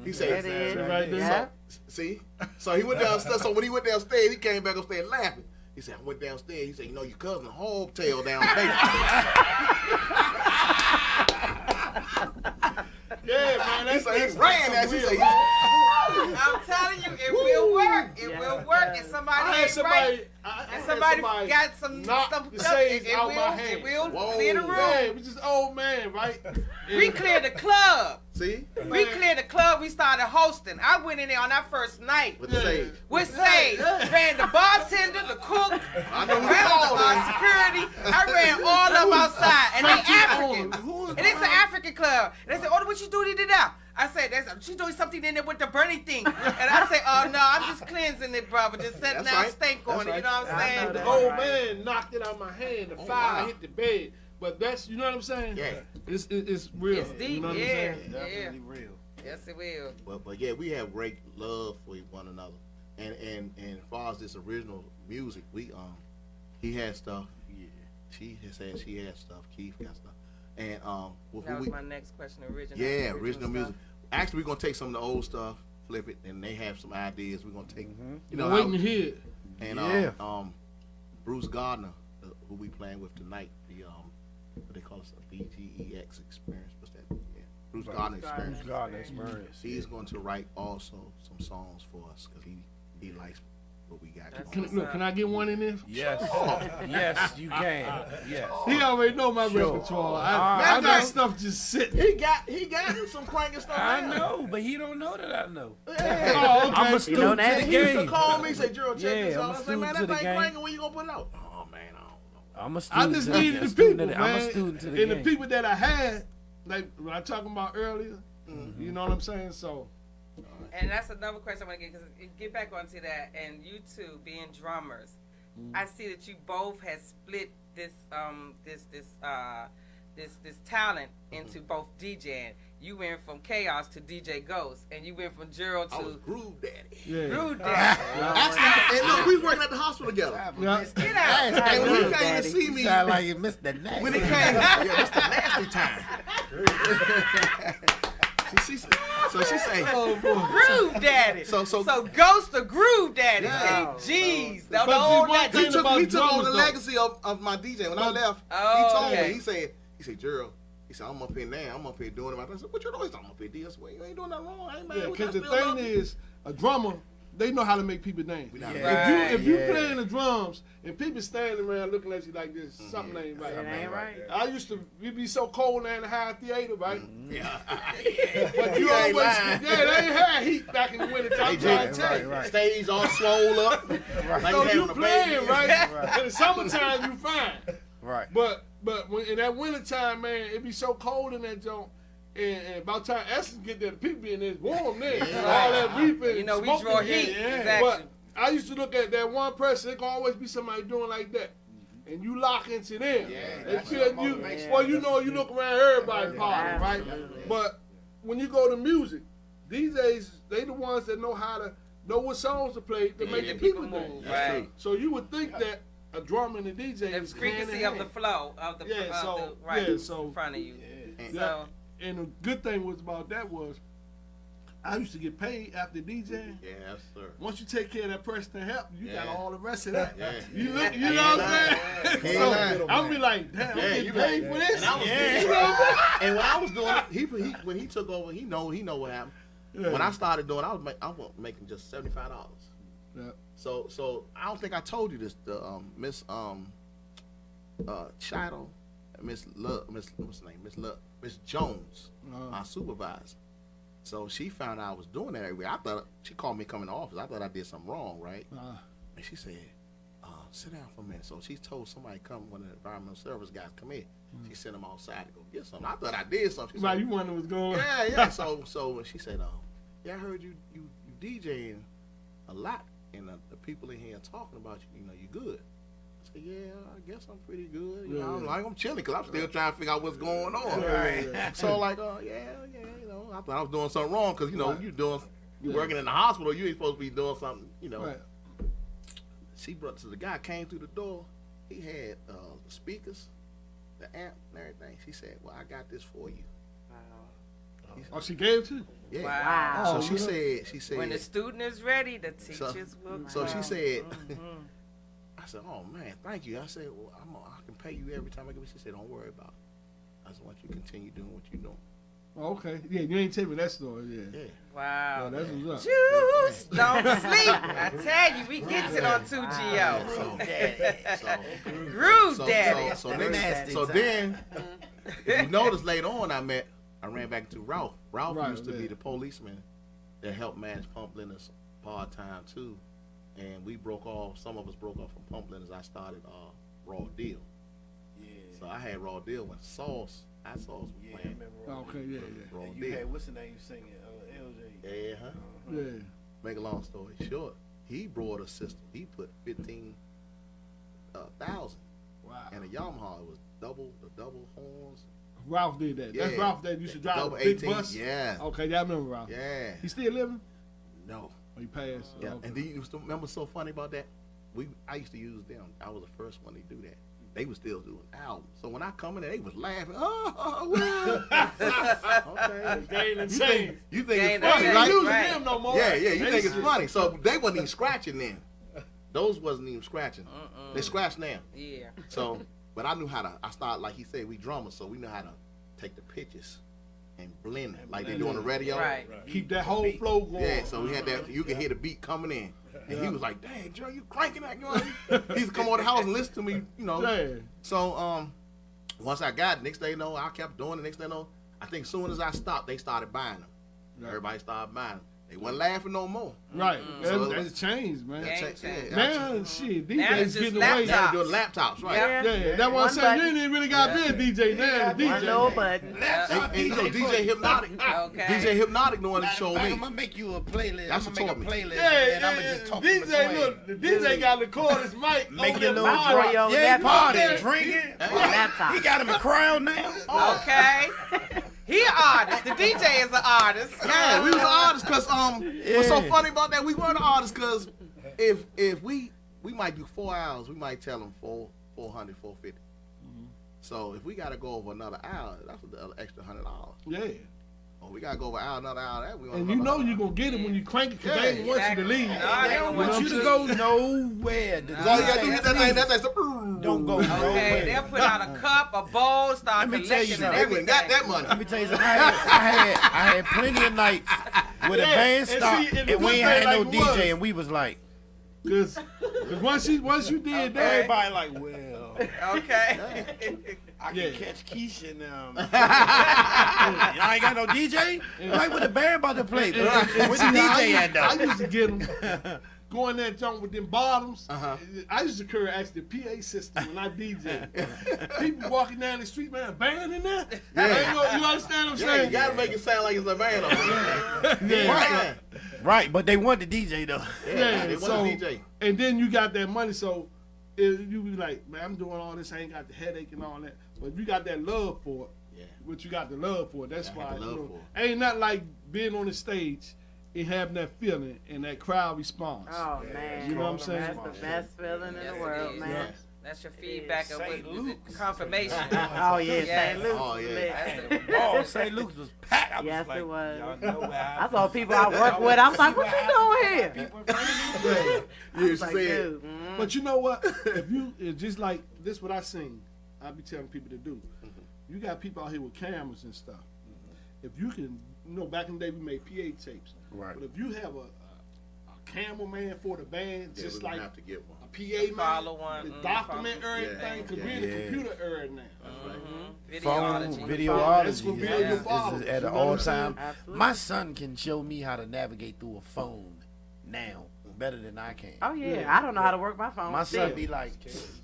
He said, That is. Right there. Yeah. see? So he went downstairs. So when he went downstairs, he came back upstairs laughing. He said, I went downstairs. He said, you know, your cousin Hogtail down Yeah, man. He That's said, he ran that. He said, I'm telling you, it will work. It will work. And somebody I had ain't somebody. right. I And had somebody got some knock stuff. the sage out my It hand. will Whoa. clear the room. Yeah, it was this old man, right? We cleared the club. see? We cleared the club. We started hosting. I went in there on our first night With the sage. with Sage. Ran the bartender, the cook, I know who ran called the him. security. I ran all of them outside. And they Africans. And it's an African club. And they said, oh, what you doing in there? I said, she's doing something in there with the burning thing. And I said, oh, no, I'm just cleansing it, brother. Just setting That's down right. stank on That's it. You know what I'm saying? The old man knocked it out my hand. The Oh, fire wow. hit the bed. But that's, you know what I'm saying? Yeah. It's real. It's deep, You know what I'm yeah. saying? Definitely real. Yes, it will. But yeah, we have great love for one another. And as far as this original music, he has stuff. Yeah. She has said she has stuff. Keith got stuff. And with That who was we, my next question. Original. yeah, original stuff. music. Actually, we're gonna take some of the old stuff, flip it, and they have some ideas. We're gonna take, you know, I'm waiting to hear it. and Yeah. Bruce Gardner, who we playing with tonight, the what they call it, a BGEX experience. What's that? Yeah, Bruce Gardner experience. God experience. He's going to write also some songs for us because he likes what we got. That's going. Look, can I get one in there? Yes. Yes, you can. Yes. He already know my Sure. repertoire. I I got know. stuff just sitting. He got some cranking stuff. I down. know, but he don't know that I know. Yeah. Oh, okay. I'm a know student that? to the He used to game. call me, say, Gerald, check Yeah, this I'm out. a I say, student man, to that the thing game. cranking. When you gonna put it out? Oh man, I don't know. I'm a I student. just to the- needed a the student people, to man. I'm a student to the and game. the people that I had, like when I talking about earlier, you know what I'm saying? So, And that's another question I want to get, because get back onto that. And you two being drummers, I see that you both have split this this talent into both DJing. You went from Chaos to DJ Ghost, and you went from Gerald I was to Groove Daddy. yeah. Rude Daddy. Actually, and look, we working at the hospital together. Yeah. Get out. And when he Groove came to Daddy. see me, Sound like you missed the next. when he came, yeah, that's the nasty time. she say, Oh, boy. Groove Daddy. So- Ghost the Groove Daddy. Yeah. Jeez. But The old one legend. thing he took about on drummers, the though. legacy of my DJ. When I left, Oh, he told okay. me, he said, Gerald, he said, I'm up here now. I'm up here doing it. I said, what you doing? I'm up here doing this way. You ain't doing nothing wrong. Hey, man. Yeah, we because got the to build thing up. is, a drummer, they know how to make people dance. Yeah. If you Yeah. playing the drums and people standing around looking at you like this, something ain't right. It ain't right. I used to, we'd be so cold in the high theater, right? Yeah. But you You always, ain't lying. yeah, they ain't had heat back in the winter time. I'm trying to tell you. right. Stage all swole up. Like So having you a baby. playing, right? In the summertime, you fine. Right. But when in that wintertime, man, it be so cold in that joint. And by the time Essence get there, the people be in there, it's warm there. All that reefing. You know, we smoking. draw heat. Exactly. But I used to look at that one person, there can always be somebody doing like that. And you lock into them. They feel you, well, you know, you look around everybody party, right? Absolutely. But when you go to music, these days, they the ones that know how to know what songs to play to make the people move. Right. So you would think that a drummer and a DJ The is hand in frequency of the hand. flow of the, Yeah, so- right yeah, so- in front of you. And- So And the good thing was about that was, I used to get paid after DJing. Yes, sir. Once you take care of that person to help you, got Yeah. all the rest of that. Yeah. You look, you know what I'm Yeah. saying? So Yeah. I'll be like, damn, Yeah, I'm you getting paid right. for this. And I was You know what I'm And when I was doing it, when he took over, he know what happened. saying? When I started doing, I was making just $75. Yeah. So I don't think I told you this. The Miss Shido, Miss Love, what's her name? Miss Jones, my supervisor. So she found out I was doing that every week. I thought she called me coming to the office. I thought I did something wrong, right? And she said, sit down for a minute. So she told somebody come, one of the environmental service guys come in. She sent them outside to go get something. I thought I did something. She Right, said, you wonder what's going on. yeah. So she said, yeah, I heard you DJing a lot, and the people in here talking about you. You know, you good. I said, yeah, I guess I'm pretty good. You know, I'm chilling because I'm still trying to figure out what's going on. Right. So like, yeah, you know, I thought I was doing something wrong because you know you working in the hospital, you ain't supposed to be doing something. You know. Right. She brought the guy came through the door. He had the speakers, the amp, and everything. She said, "Well, I got this for you." Oh, she gave it to you? Yeah. Wow. Oh, So she said, when the student is ready, the teachers will. So she come. said, Mhm. I said, "Oh man, thank you." I said, "Well, I can pay you every time I give it." She said, "Don't worry about it. I just want you to continue doing what you're doing." Oh, okay. Yeah, you ain't tell me that story. Yeah. Yeah. Wow. Yeah, that's what's up. Juice, don't sleep. I tell you, we gets it on 2GO. Groove Daddy. So then, if you notice later on, I ran back to Ralph. Ralph Right, used to be yeah. the policeman that helped manage pump lenders part time too, and some of us broke off from pump lenders. I started Raw Deal. Yeah. So I had Raw Deal when Sauce was Yeah, I playing. remember. Okay, yeah. Raw And you Deal. had what's the name singing? LJ. Yeah, huh? Yeah. Make a long story short, he brought a system. He put 15,000 Wow. and a Yamaha. It was the double horns. Ralph did that. That's Yeah. Ralph that used to drive Double a big 18. bus. Yeah. Okay, yeah, I remember Ralph. Yeah. He still living? No. Or he passed? Yeah. Okay. And then you remember so funny about that? I used to use them. I was the first one to do that. they was still doing albums. So when I come in there, they was laughing. Oh, well. Okay. Gain and change. You think Gain it's and funny, change, right? Using right. them no more. Yeah, you They think it's should- funny. So they wasn't even scratching then. Those wasn't even scratching. They scratch now. Yeah. So, but I knew how to. I started like he said, we drummers, so we know how to take the pitches and blend it like they do on the radio. Right. Keep that whole flow going. Yeah, so we had that. You could hear the beat coming in, and he was like, "Dang, Joe, you cranking that going?" He used to come over the house and listen to me, you know. Yeah. So once I got it, next day, I kept doing it. Next day, I think as soon as I stopped, they started buying them. Everybody started buying them. They wasn't laughing no more. Right. So- That's changed, man. Game That's it, change. yeah, Now, shit, these Now days it's just getting away. Now they doing laptops, right? Yeah. Yeah, that's what I'm One saying. button. You ain't really got to be a DJ now. One DJ. little button. And you know, DJ Hypnotic. Okay. DJ Hypnotic the one that showed I'm me. gonna make you a playlist. That's I'm what gonna make a told me. playlist, Yeah, and I'm gonna just talk DJ, look, the DJ got to record his mic. Make on your the little bar. Roy over yeah, that party, part. drinking. Laptop. He got him a crowd now. Okay. He an artist. The DJ is an artist. Yeah, we was artists because what's so funny about that? We were the artists because if we might do 4 hours, we might tell them 400, 450. So if we got to go over another hour, that's an extra $100. Yeah. Oh, we got to go over another hour. That we And you know you're going to get it when you crank it because they ain't want you to leave. No, They they don't want want you you to to go go nowhere. That's all you got to do. Hit that thing. That's Don't go Okay, nowhere. they'll put out a cup, a bowl, start Let me tell you collecting and something. They everything. wouldn't got that money. Let me tell you something. I had plenty of nights where the Yeah, band and see, stopped and the and we good ain't had thing no like it was- DJ, and we was like, Because once you did that, everybody like, well, Okay. I can Yeah. catch Keisha now. Y'all ain't got no DJ? Like with the band about to play. Where the See, DJ at I though? used to get them going that jump with them bottoms. Uh-huh. I used to carry actually the PA system when I DJ. People walking down the street, man, a band in there? Yeah. You understand what I'm Yeah, saying? you got to make it sound like it's a band. Yeah. Right. Right, but they want the DJ though. Yeah, they want so, a DJ. and then you got that money, so you be like, man, I'm doing all this, I ain't got the headache and all that. But if you got that love for it, Yeah. what you got the love for it, that's I why, got the love you know, for ain't nothing like being on the stage and having that feeling and that crowd response. Oh man, You know what I'm saying? That's the best feeling in Yes, the it world, is. man. That's your feedback of what St. is it? Luke's. Confirmation. Oh yeah, Yes. St. Luke's. Oh, was yeah. lit. Oh, St. Luke's was packed. I was Yes, like, it was. Y'all know where I saw people I work with. I'm like, what you doing here? People in front of me. Yeah. You Like, said, dude, But you know what? If you it's just like this, what I seen, I be telling people to do. You got people out here with cameras and stuff. If you can, back in the day we made PA tapes. Right. But if you have a cameraman for the band, yeah, just we're like gonna have to get one. a PA man, Follow one, to mhm, document follow. everything, because Yeah, we're in the yeah. computer era now. Phone Videology. That's gonna videology be is, on your is files, at you an know what all I'm saying? time. Absolutely. My son can show me how to navigate through a phone now better than I can. Oh yeah, I don't know how to work my phone. My son still. be like,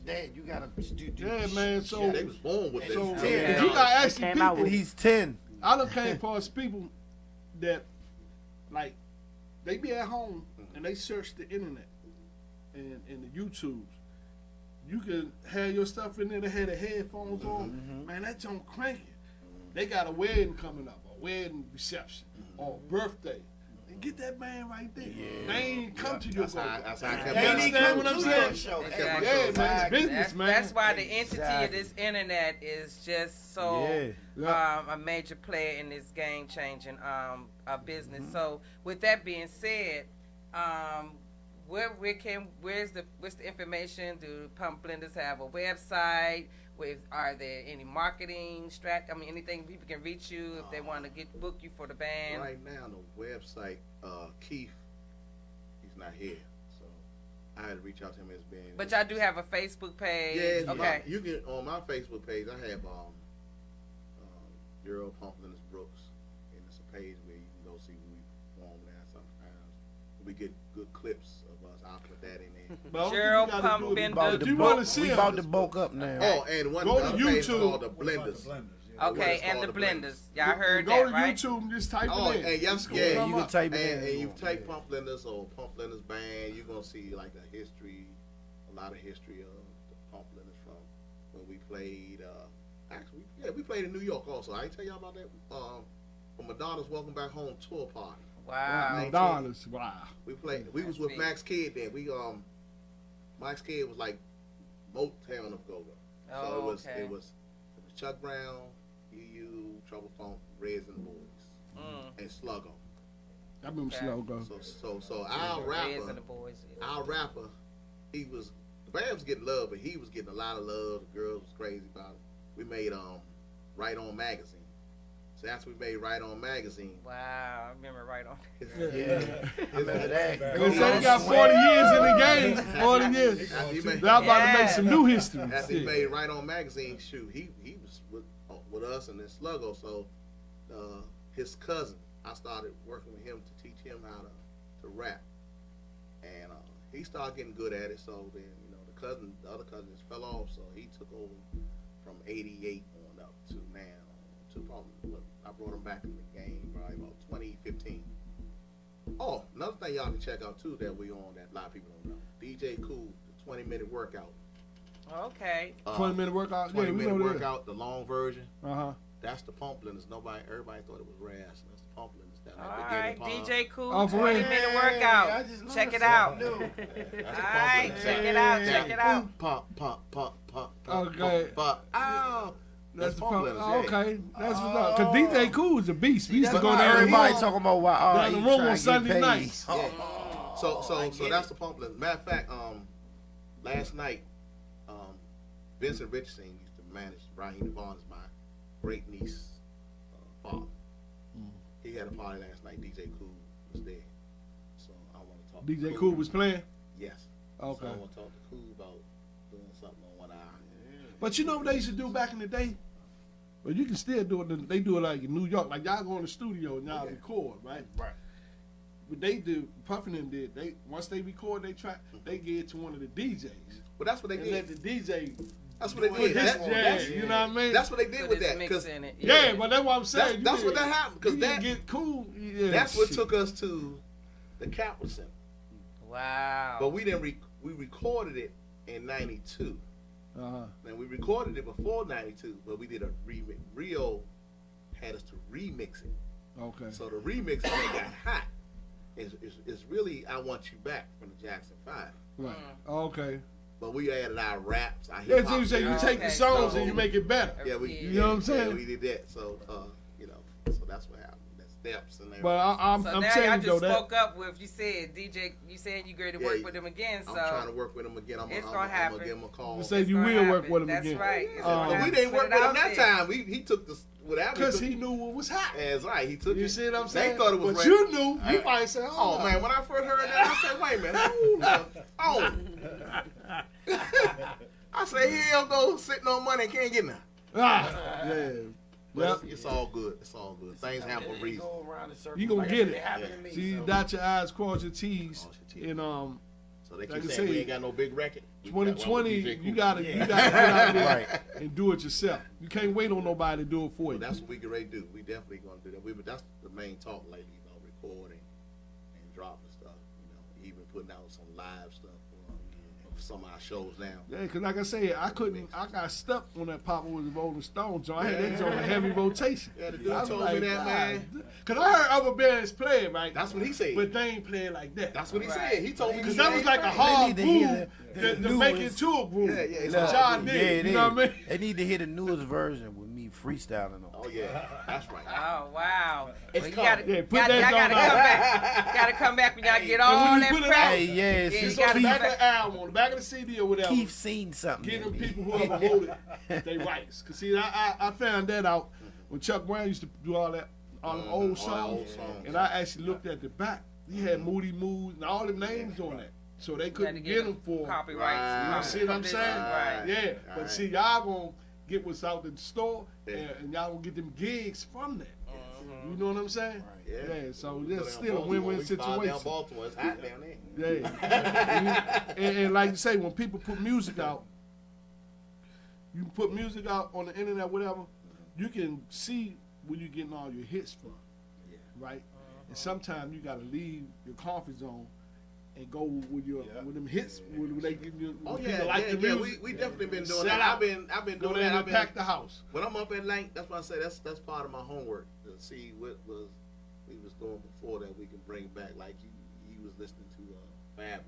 Dad, you gotta do Yeah, man. So, Yeah, they was born with this. so Yeah. if you got actually Came out people, with- He's 10. I done came across people that, like, they be at home and they search the internet and the YouTubes. You can have your stuff in there. They had the headphones on. Man, that don't crank it. They got a wedding coming up, a wedding reception, or a birthday. And get that man right there. They ain't come to your That's how I go. kept You ain't it. understand what I'm come to saying? your show. Exactly. Yeah, man, it's business, That's, man. that's why the entity of Exactly. this internet is just so Yeah. Yeah. a major player in this game changing business. So with that being said, what's the information? Do Pump Blenders have a website? Are there any marketing anything people can reach you if they want to book you for the band? Right now, the website, Keith, he's not here, so I had to reach out to him as being. But y'all do have a Facebook page. Yeah, Okay. you can on my Facebook page. I have Gerald Pump Blenders Brooks, and it's a page where you can go see who we perform now. Sometimes we get good clips of us. I'll put that in there. But I don't think Gerald you gotta Pump do it. Bender. If you want to see we them, about to bulk up now. Oh, and one Go to other page YouTube. called the Blenders. Okay, It's and called the the blenders. Y'all heard go that, to right? YouTube and just type Oh, it in. and yes, It's yeah, gonna you come can up. type it And in. you take Pump Blenders or Pump Blenders band, you're gonna see like a history, a lot of history of the Pump Blenders from when we played. Actually, yeah, we played in New York also. I tell y'all about that. From Madonna's Welcome Back Home tour party. Wow. Madonna's, wow. We played. We was with big. Max Kidd then. Max Kidd was like Motown of Go-Go. Oh, So okay. it was Chuck Brown, UU, Trouble Funk, Reds and the Boys, and Sluggo. I remember Okay. Sluggo. So our Reds and the rapper, boys. Yeah. our rapper, he was the band was getting love, but he was getting a lot of love. The girls was crazy about it. We made Right On Magazine. So after we made Right On Magazine, Wow, I remember right on. Yeah, I remember that. They say he got 40 years in the game. 40 years. after he made, They're about to make Yeah. some new history. after he Shit. made Right On Magazine, shoot, he was with us and then Sluggo. So his cousin, I started working with him to teach him how to rap, and he started getting good at it. So then the other cousins fell off, so he took over from '88 on up to now. I brought him back in the game probably about 2015. Oh, another thing y'all can check out too that we on that a lot of people don't know. DJ Cool, the 20-minute workout. Okay. 20-minute workout. 20 Yeah, we minute know that. workout, the long version. Uh-huh. That's the pump blenders. Everybody thought it was Raz. That's the pump blenders. That All like right, the Gator Pond. DJ Cool, Oh, for 20-minute real? I workout. just Check learned it out. something new. That's All the pump right, blenders. check it out. Check it out. Pump. Okay. Pump. Ow. That's the pump pump. blenders. Oh, yeah. okay. That's what's up. Because DJ Cool is a beast. We used to That's go why down the everybody room. talking about why Down the he room trying on to get Sunday paid. nights. Oh, So that's the pump blenders. Matter of fact, last night, Vincent Richardson used to manage Raheem Devon's my great niece father. He had a party last night. DJ Cool was there. So I want to talk. DJ to Cool was playing? Yes. Okay. So I want to talk to Cool about doing something on 1 hour. But you know what they used to do back in the day? Well, you can still do it. They do it like in New York. Like y'all go in the studio and y'all record, right? Right. What they do, Puffin and them did, once they record they track, they give it to one of the DJs. But that's what they And let did. the DJ That's what they put did. his That's, jazz, you know what I mean? that's what they did Put with his that. mix Because in it. yeah, but that's what I'm saying. that's You what did- that happened. Because you that get cool. Yeah, that's what shit. took us to the Capitol Center. Wow. But we didn't. We recorded it in '92. Uh-huh. And we recorded it before '92, but we did a remix. Rio had us to remix it. Okay. So the remix when it got hot is really "I Want You Back" from the Jackson 5. Right. Okay. But we added our raps, our Yeah, hip so hop. you say you Okay, take the songs so- and you make it better. Yeah, we. You know what I'm saying? Yeah, we did that. So so that's what happened. The steps and everything. But I'm So I'm now telling y'all you though just that spoke up with, you said DJ, you said you going to Yeah, work with him again, so I'm trying to work with him again. I'm it's gonna gonna happen. give him a call. you say it's you gonna will work happen. with him That's again. right. It's Oh. gonna But we happen. didn't Put work it with him out that there. time. He took the whatever. Because he knew what was hot. That's right. He took You it. see what I'm saying? They thought it was but right. you knew. You I- might say, Oh man, when I first heard that, I said, "Wait a minute, I said, "Here he'll go sitting on money and can't get none." Yeah. But Yep. it's all good. It's all good. Things happen for a reason. Go around in circles You gonna like get it it. happened to me, See, you so. dot your I's, cross your T's, Cross your T's. and So they Like keep I saying we say, ain't got no big record. 2020, DJ you Cool. gotta Yeah. you gotta get out there Right. and do it yourself. You can't wait on nobody to do it for So you. that's what we get ready to do. We definitely gonna do that. That's the main talk lately about recording and dropping stuff. Even putting out some live stuff of some of our shows now. Yeah, cause like I said, I got stuck on that Papa was a Rolling Stone joint. I had that joint on heavy rotation. Yeah, the dude I was told me that, man. Cause I heard other bands play it, right? That's what he said. But they ain't playing like that. That's what he Right. said. He told me Cause the that was same like a thing. hard They need to hear groove the to make it newest- to a groove. Yeah, yeah, That's look, what y'all Yeah, did. they, You know what I mean? they need to hear the newest version with me freestyling on. Oh yeah, that's right. Oh wow! It's Well, you coming. gotta, Yeah, put y'all that gotta joint come out. back. Gotta come back when y'all get And all when you that put it prep. out- Hey, yeah, Yeah, see, you It's on the gotta back be- of the album, on the back of the CD or whatever. Keith seen something. Get them in me. people who ever wrote it, they rights. Cause see, I found that out when Chuck Brown used to do all them old All the songs, old songs. and I actually looked at the back. He had Moody Mood and all them names on that, so they You had to couldn't get them for. copyrights. You see what I'm saying? Right. Yeah, but Right. see, y'all gonna get what's out the store, Yeah. and y'all gonna get them gigs from that. Mhm. You know what I'm saying? Yeah. Yeah, so We go that's down still a Baltimore, win-win we start down situation. Baltimore, it's hot down there. Yeah, and like you say, when people put music out, you put music out on the internet, whatever, you can see where you're getting all your hits from, Yeah. right? And sometimes you gotta leave your comfort zone and go with your with them hits, where they give you. Oh when yeah, people like yeah, the yeah. music. We definitely been doing Sell that. out. I've been Go doing there that. and pack the house. When I'm up at night, that's why I say that's part of my homework to see what was we was doing before that we can bring back. Like he was listening to Fabulous,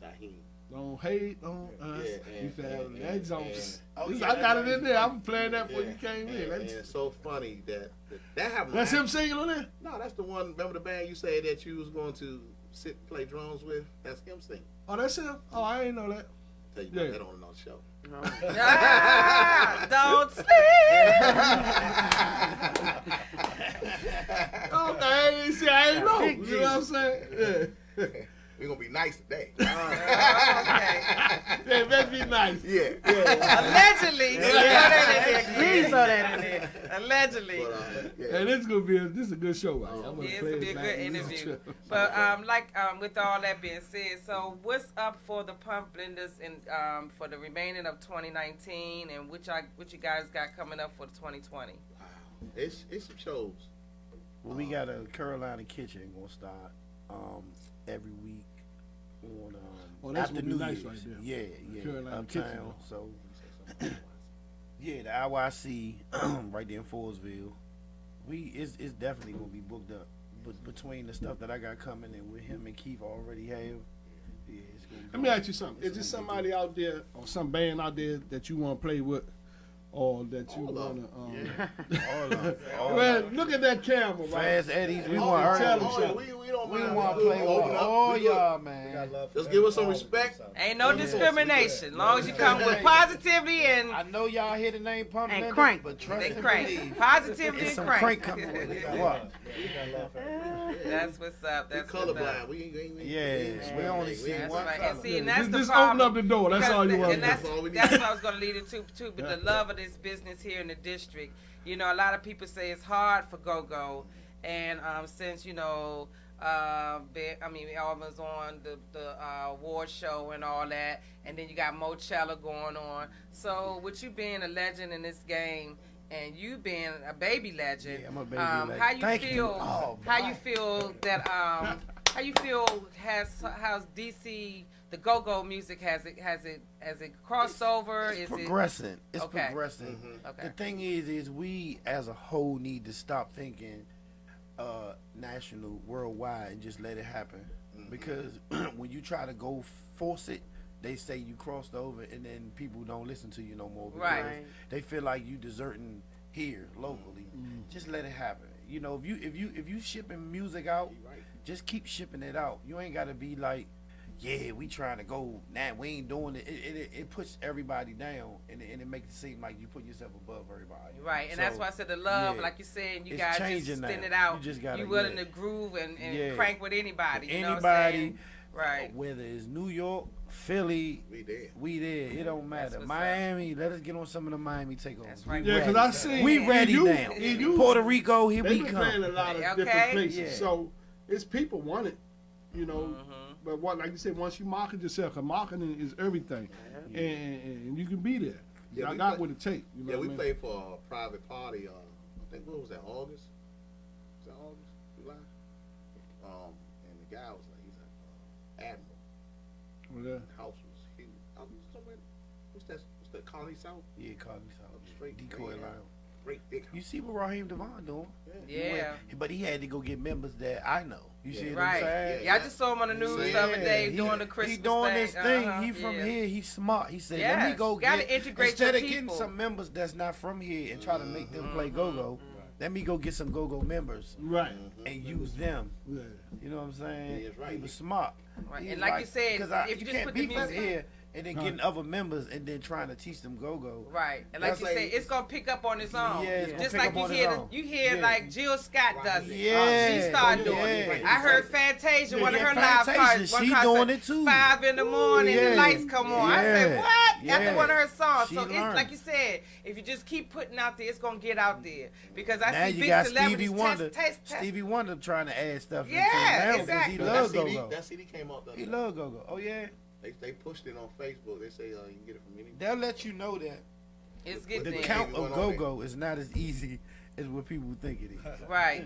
Taheem. Don't hate on us. Yeah, You feel me? That joke's. oh, I yeah, got it that- in there. I'm playing that before yeah, you came in. and That's, it's so funny that happened. that's him singing on there? No, that's the one. Remember the band you said that you was going to play drums with? That's him singing. Oh, that's him? Oh, I ain't know that. Tell you about Yeah. that on another show. Don't sleep. Okay, see, I ain't know. Big You G. know what I'm saying? Yeah. We're gonna be nice today. Okay. Yeah, let's be nice. Yeah. Allegedly. Throw that in there. Please throw that in there. Allegedly. But, yeah. And this is gonna be this is a good show. Right? I'm gonna Yeah, it's play gonna be it a back good and listen interview. to it. But with all that being said, so what's up for the Pump Blenders in for the remaining of 2019, and what you guys got coming up for 2020? It's some shows. Well, we got a Carolina Kitchen gonna start every week on Oh, that's after gonna be New nice Year's. right there. Yeah, Carolina uptown. Kitchen. So yeah, the IYC right there in Forestville. It's definitely gonna be booked up. But between the stuff that I got coming and with him and Keith already have, yeah, it's gonna be Let me ask you something. Is there somebody out there or some band out there that you want to play with, or that you All of want them. to? all of them. All Well, of them. look at that camera, right? Fast Eddies, we Oh, want tell her. them something. We don't We mind. want to We'll play with open up. all We good. y'all, man. Just give us some respect. Ain't no discrimination, long as you come with positivity and I know y'all hear the name Pump And Blenders, crank. but trust they and crank. believe. Positivity It's and some crank. crank coming with it. What? That's what's up. We That's what's colorblind. up. We ain't. Yes, we only see That's one right. color. And see, and that's the Just problem. open up the door. That's all you Because- want and to that's, do. all we need. that's what I was going to lead into too. But the love of this business here in the district, you know, a lot of people say it's hard for go-go, and since you know, I was on the award show and all that, and then you got Mochella going on. So with you being a legend in this game, and you being a baby legend, Yeah, I'm a baby legend. how you Thank you. feel? Oh, how boy. you feel that? How you feel how's DC the go-go music has it crossed over? It's Is progressing. It's Okay. progressing. Okay. The thing is we as a whole need to stop thinking national, worldwide, and just let it happen. Because when you try to go force it, they say you crossed over, and then people don't listen to you no more. Because Right. They feel like you deserting here locally. Just let it happen. You know, if you shipping music out, just keep shipping it out. You ain't gotta be like, yeah, we trying to go. Nah, we ain't doing it. It puts everybody down, and it makes it seem like you put yourself above everybody. Right, and So, that's why I said the love, yeah, like you said, you it's guys just changing send now. it out. You just gotta- willing yeah. to groove and Yeah. crank with anybody. You know what I'm Anybody, saying? Right. whether it's New York, Philly, We there. we there. It don't That's matter. what's Miami, let us get on some of the Miami takeovers. That's right. We Yeah, because ready. I seen We ready you, now. you, Puerto Rico, here they we been playing a come. lot of Okay. different places, Yeah. so it's people want it, you know. Mm-hmm. But what, like you said, once you market yourself, because marketing is everything, and you can be there. Yeah, I we got play- what it take. You know Yeah, what we I mean? played for a private party. I think what was that? August? Was that August? July? And the guy was like, he's like Admiral. Well, yeah. The house was huge. I was somewhere. What's that? Colony South? Yeah, call me Up something. straight Decoy yeah. line. Great big house. You see what Raheem Devon doing? Yeah. But he had to go get members that I know. You see what Right. I'm saying? Yeah, I just saw him on the news the other day doing the Christmas He doing thing. this thing. Uh-huh. He from Yeah. here. He's smart. He said, "Let me Yes, go you gotta get integrate instead your of getting people. some members that's not from here and try to make them play go-go. Let me go get some go-go members Right. and use them." Yeah. You know what I'm saying? He is right. He was smart. Right. He And was like you said, because if you just can't put be the from music here and then getting other members and then trying to teach them go-go. Right, and like That's you like- say, it's gonna pick up on its own. Yeah, it's gonna Just pick like up you on its hear, own. you hear Yeah. like Jill Scott does it. Yeah. She started doing Yeah. it. I heard Fantasia, one of her live Fantasia, cards. she doing it too. 5 in the morning, Yeah. the lights come on. I said, Yeah. what? Yeah. After one of her songs. She So it's learned. like you said, if you just keep putting out there, it's gonna get out there. Because I Now see you big got celebrities Stevie Wonder. test. Stevie Wonder trying to add stuff Yeah, into it now exactly. because he loves that CD, go-go. that CD came out the other He day. love go-go. Oh yeah. They pushed it on Facebook. They say you can get it from any. They'll let you know that It's the getting there. count Going of on go-go is not as easy as what people think it is. Right.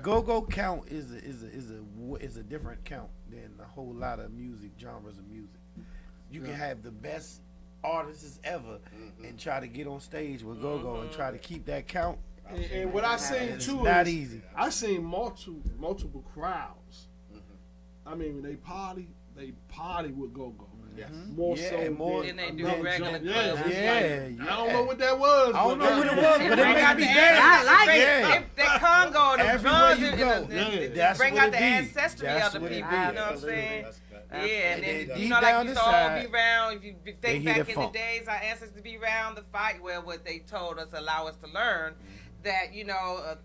Go-go count is a different count than a whole lot of music genres of music. You can have the best artists ever and try to get on stage with go-go and try to keep that count. And what I seen It's too not is easy. I seen multiple crowds. I mean, when they party with go-go. More Yeah, so more than they do another regular joint. clubs. it's Yeah, like, I don't know what that was. I don't but know what it was, They but it bring made out me the dance. I like it. Yeah. That Congo, the Everywhere drums, you and go. they That's bring what out it the be. ancestry That's of the what it people. be. You know what I'm saying? Yeah, and then then deep you know, like down used to inside, all be around. If you they think hear back the in funk. the days, our ancestors be around the fight. Well, what they told us, allow us to learn. That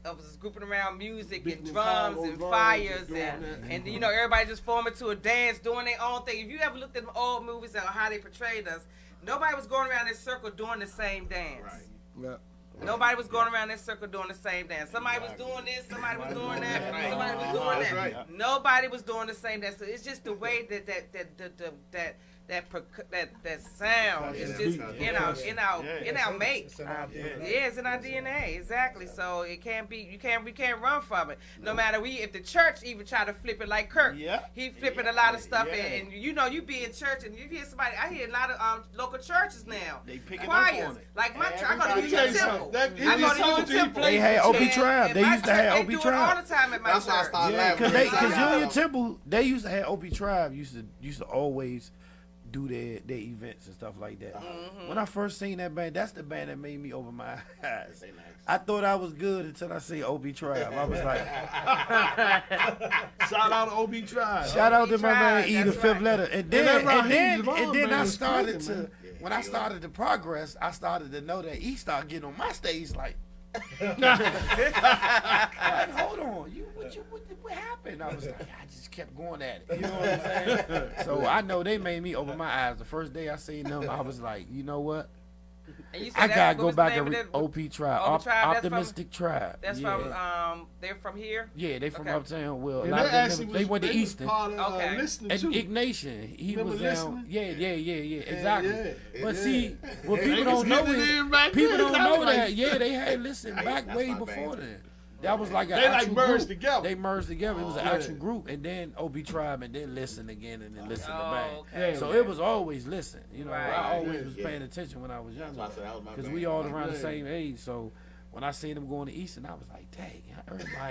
of us grouping around music Beating and them drums Congo and drums fires and doing and that. everybody just forming to a dance, doing their own thing. If you ever looked at them old movies and how they portrayed us, nobody was going around in a circle doing the same dance. Yeah. Nobody was going around in a circle doing the same dance. Somebody was doing this, somebody was doing that, somebody was doing that. right. Nobody was doing the same dance. So it's just the way that sound is just in our make. Yeah, it's in our DNA, exactly. So it can't be, we can't run from it. No matter if the church even try to flip it like Kirk, he flipping a lot of stuff, and you be in church and you hear somebody. I hear a lot of local churches now. They picking choirs. up on it. Like my church, I go to Let me tell Union you Temple. something. That- I go to Union Temple. They had OB And- Tribe. and They my used to church, have they OB do it Tribe. all the time at my That's why I church. started Yeah, laughing. because Yeah. Union Temple, they used to have OB Tribe. Used to always do their events and stuff like that. When I first seen that band, that's the band that made me open my eyes. I thought I was good until I see OB Tribe. I was like, Shout out to OB Tribe. shout out to my man Tribe, E, the that's fifth right. letter. And that then Raheem and Javon, then man, I is started crazy, to man. when I started to progress, I started to know that E started getting on my stage like. Like, hold on, what happened? I was like, I just kept going at it. You know what I'm saying? So I know they made me open my eyes. The first day I seen them, I was like, you know what? And you said I that- gotta what go was the back name and of read that? OP Tribe, OP Tribe, that's from- Optimistic Tribe. That's yeah. from they're from here. Yeah, they from Okay. uptown. Well, a And lot they of them actually they went to was Easton. part of, Okay. listening And too. Ignatian, he Remember was listening? down. Yeah, exactly. yeah, But yeah. see, what They people was don't know getting it in back is people then. don't I know was like- that. Yeah, they had listened back That's way my before band. then. That was like an They like actual merged group. together. They merged together. It was an Yeah. actual group, and then OB Tribe, and then listen again, and then listen to bang. Okay. Yeah. So it was always listen. You know, Right. I always Yeah. was Yeah. paying attention when I was younger, That's why I said that was my because band. we all around the Yeah. same age. So when I seen them going to Easton, I was like, dang,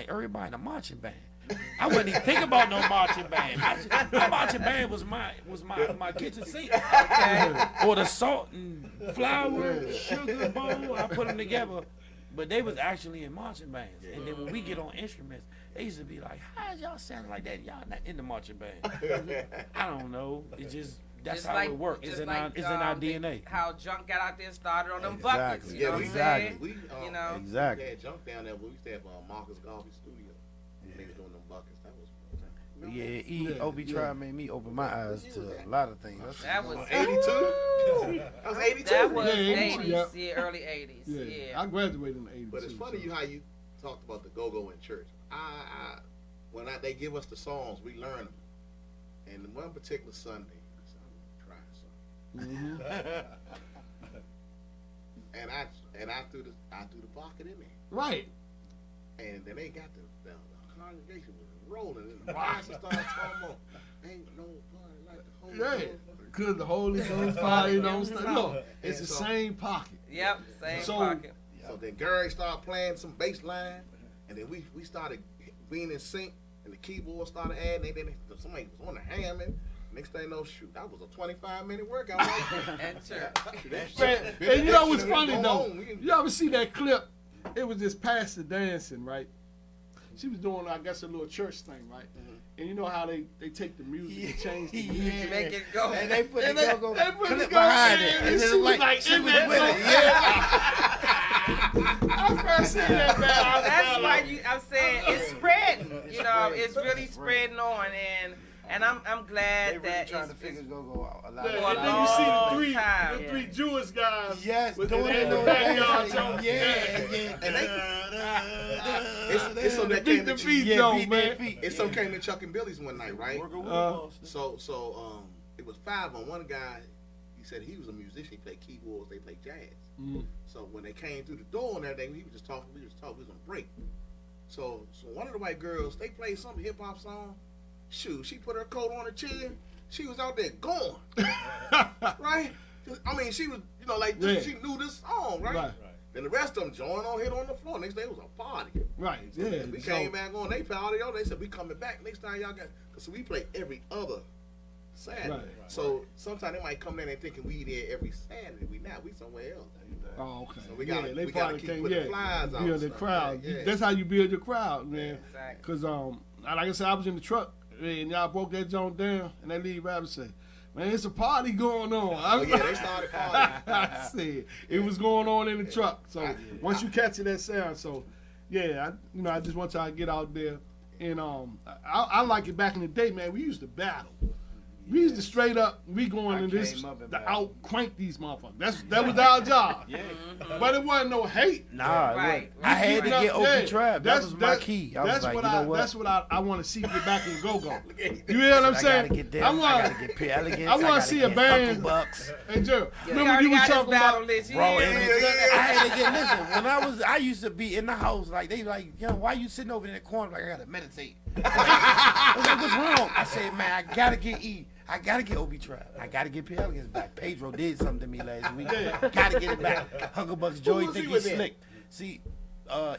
everybody in a marching band. I wouldn't even think about no marching band. My marching band was my kitchen sink, or the salt and flour, sugar bowl. I put them together. But they was actually in marching bands. And then when we get on instruments, they used to be like, how is y'all sounding like that? Y'all not in the marching band. I don't know. It's just, that's Just how like- it works. It's just in like, our they- DNA. How Junk got out there and started on them Exactly. buckets. You Yeah, know what we I'm exactly. saying? We, You know? Exactly. We had junk down there, but we used to have Marcus Garvey studio. They was doing them buckets. That was. Yeah, OB Tribe made me open my eyes to a lot of things. That was 82. That was 82. That was Yeah, 80s, yeah. yeah, early 80s. Yeah. Yeah. I graduated in the 80s. But it's funny how you talked about the go-go in church. When they give us the songs, we learn them. And one particular Sunday, I said, I'm gonna try something. And I threw the bucket in there. Right. And then they got the congregation was rolling and the pastor started talking about ain't no party like the Holy Yeah. Ghost. Because the Holy Ghost fire, you know what I'm saying? Look, it's And the so- same pocket. Yep, same So- pocket. So then Gary started playing some bass line, and then we started being in sync, and the keyboard started adding, and then somebody was on the Hammond. Next thing you know, shoot, that was a 25-minute workout. And church. Man, and you know what's funny Go though? on, we- You ever see that clip? It was this pastor dancing, right? She was doing, I guess, a little church thing, right? And you know how they take the music and change the music. Make it go. And they put And the go-go they put clip the go behind in, it. and And she then was like in that like, I first seen that, man. I was That's down why like, I'm saying it's spreading. You know, it's really spreading on, and I'm They glad really that trying to it's, figure go-go out. A lot Yeah, of For a and then you see long the time. three Jewish guys. Yes, with doing the, it in the on backyard. the jump. yeah. It's some that Beat came the in. beat, Yeah, though, beat their man. feet. It's some came in Chuck and Billy's one night, right? Uh, So it was 5 on one guy. He said he was a musician. He played keyboards. They played jazz. So when they came through the door and everything, he was just talking. We was talking. We was on break. So one of the white girls, they played some hip hop song. Shoot, she put her coat on a chair. She was out there going, right? I mean, she was, like this, Yeah. she knew this song, right? Right. Then the rest of them joined on, hit on the floor. Next day it was a party. right, yeah. We So- came back on, they party, they said we coming back next time y'all got. So we play every other Saturday. Right. So sometimes they might come in and thinking we there every Saturday. We not. We somewhere else. Oh, okay. So we gotta- they we gotta probably keep can't putting flyers out build and the stuff. crowd. Yeah, yeah. That's how you build your crowd, man. Exactly. Cause like I said, I was in the truck and y'all broke that joint down, and that lead rapper say, "Man, it's a party going on." Oh yeah, they started partying. I said it was going on in the truck. So once you catch that sound, so yeah, I just want y'all to get out there. And I like it back in the day, man. We used to battle. We used to straight up, we going in this came up in to battle. out crank these motherfuckers. That was our job. But it wasn't no hate. Nah, Right. I had to get Okie Trap. That was my key. I was That's like, what you know what? That's what I want to see get back in go-go. You hear what I'm I saying? gotta get them. I I want, gotta get P. Elegance. I wanna see a band. Bucks. Hey, Joe, He remember already you was got his talking battle about list. Bro, Yeah. I had to get listen. When I used to be in the house, like they like, why you sitting over in the corner? Like I gotta meditate. I was like, what's wrong? I said, man, I gotta get E. I gotta get Obi Trap. I gotta get P. Elegance back. Pedro did something to me last week. Gotta get it back. Hucklebucks Joey was think he he's with then? slick. See,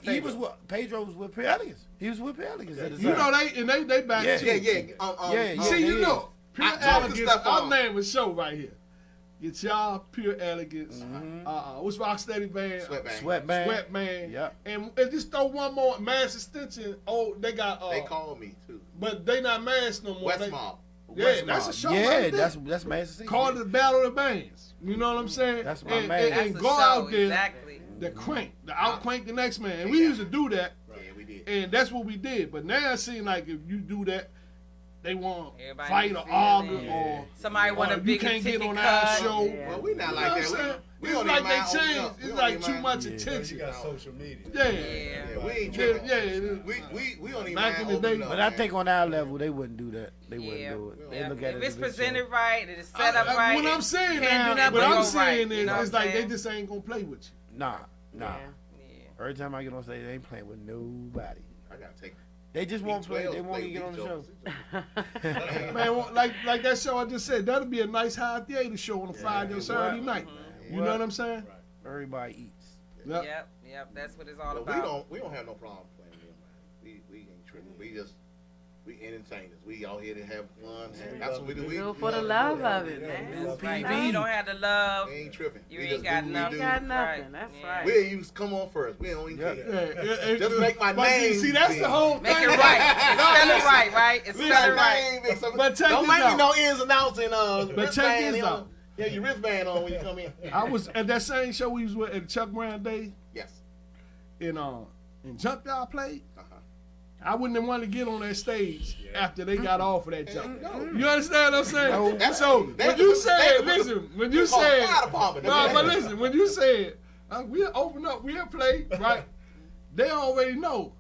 he was with Pedro was with P. Elegance. He was with P. Elegance at the You time. know they back Yeah, too. Yeah. Yeah, See, they you is. know, Pure I talked to Elegance, stuff our on. name was show right here. Get y'all Pure Elegance. What's Rocksteady Band? Sweatband. Sweatband. Sweatman. Yep. And just throw one more Mass Extension. Oh, they got They called me too. but they not Mass no more. West They- Mob. Yeah, that's a show. Yeah, right there. that's Master C. Called it the Battle of the Bands. You know what I'm saying? That's my and, man. And, That's and the go show, out there, exactly. the crank, the out crank the next man. And we used to do that, Yeah, we did. and that's what we did. But now it seems like if you do that, they want Everybody fight or feeling argue it. or Somebody want a you bigger can't get ticket on our cut. show. Yeah. Well, we not You know like what I'm that. saying? We It's don't like even mind they opening changed. up. We It's don't like even too mind. much You attention. got social media. Yeah. Yeah. We ain't Yeah, tripping. yeah, it is. We don't even Back mind in the day- opening up, But I man. think on our level, they wouldn't do that. They wouldn't Yeah. do it. They Yeah. look at it If as it's a good presented show. right, it's set up right. What I'm saying can't now, do nothing what but I'm go saying right, you know is, what it's I'm like they saying? just ain't gonna play with you. Nah. Yeah. Yeah. Every time I get on stage, they ain't playing with nobody. I gotta take. They just won't play. B12 They won't play even get on the show. B12. Man, like that show I just said, that'll be a nice high theater show on a Friday or Saturday night. You know what I'm saying? Everybody eats. Yep. Yep. That's what it's all But about. we don't have no problem playing them, man. We ain't tripping. We entertainers. We out here to have fun. And that's what we do. We Do it for the love of it, That's man. right. PB. If you don't have the love, We ain't tripping. you We ain't just got do what we nothing. do. Got nothing. Right. That's Yeah. right. We'll use come on first. We don't even Yeah. care. Just make my but see- name See, that's big. the whole Make thing. it right. Spell it right, right? It's We spell got it right. name big. So But check don't this make me out. no ins and outs and But check wristband this on. out. Yeah, your wristband on when you come in. I was at that same show we was with at Chuck Brown Day Yes. in Junkyard played. Uh-huh. I wouldn't have wanted to get on that stage after they got off of that jump. You understand what I'm saying? No. So They- when you they- said, they- listen, when you they call said, fire department. no, but listen, when you said we'll open up, we'll play, right? They already know.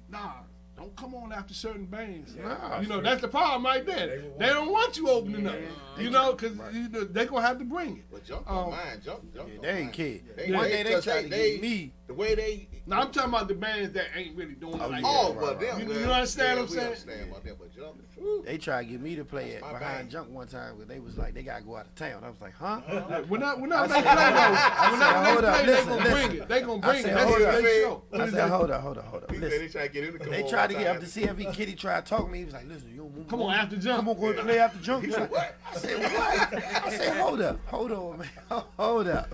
Nah, don't come on after certain bands. Nah, You know, that's the problem right there. They don't want you opening up. You know, because they're going to have to bring it. But jump on mine. Jump Yeah, on they ain't mine. kid. They- One they- day they cause tried to they- get me. The way they. Now, I'm talking about the bands that ain't really doing it Oh, like yeah. that. Oh, right, well, right. them. You man. understand what I'm We saying? understand about them, but jump. whew. They tried to get me to play it My behind bad. Junk one time because they was like, they gotta go out of town. I was like, huh? When they play, though, I when said, they hold up, play, they listen, gonna listen. bring it. They gonna I bring it. said, That's hold their up. show. I said, hold up. He said Listen. they tried to get him to come They on tried to one get up time. to CFE. Kitty tried to talk to me. He was like, listen, you don't Come on, after jump. Come on, go and play after jump. He's like, what? I said, what? I said, hold on, man. Hold up.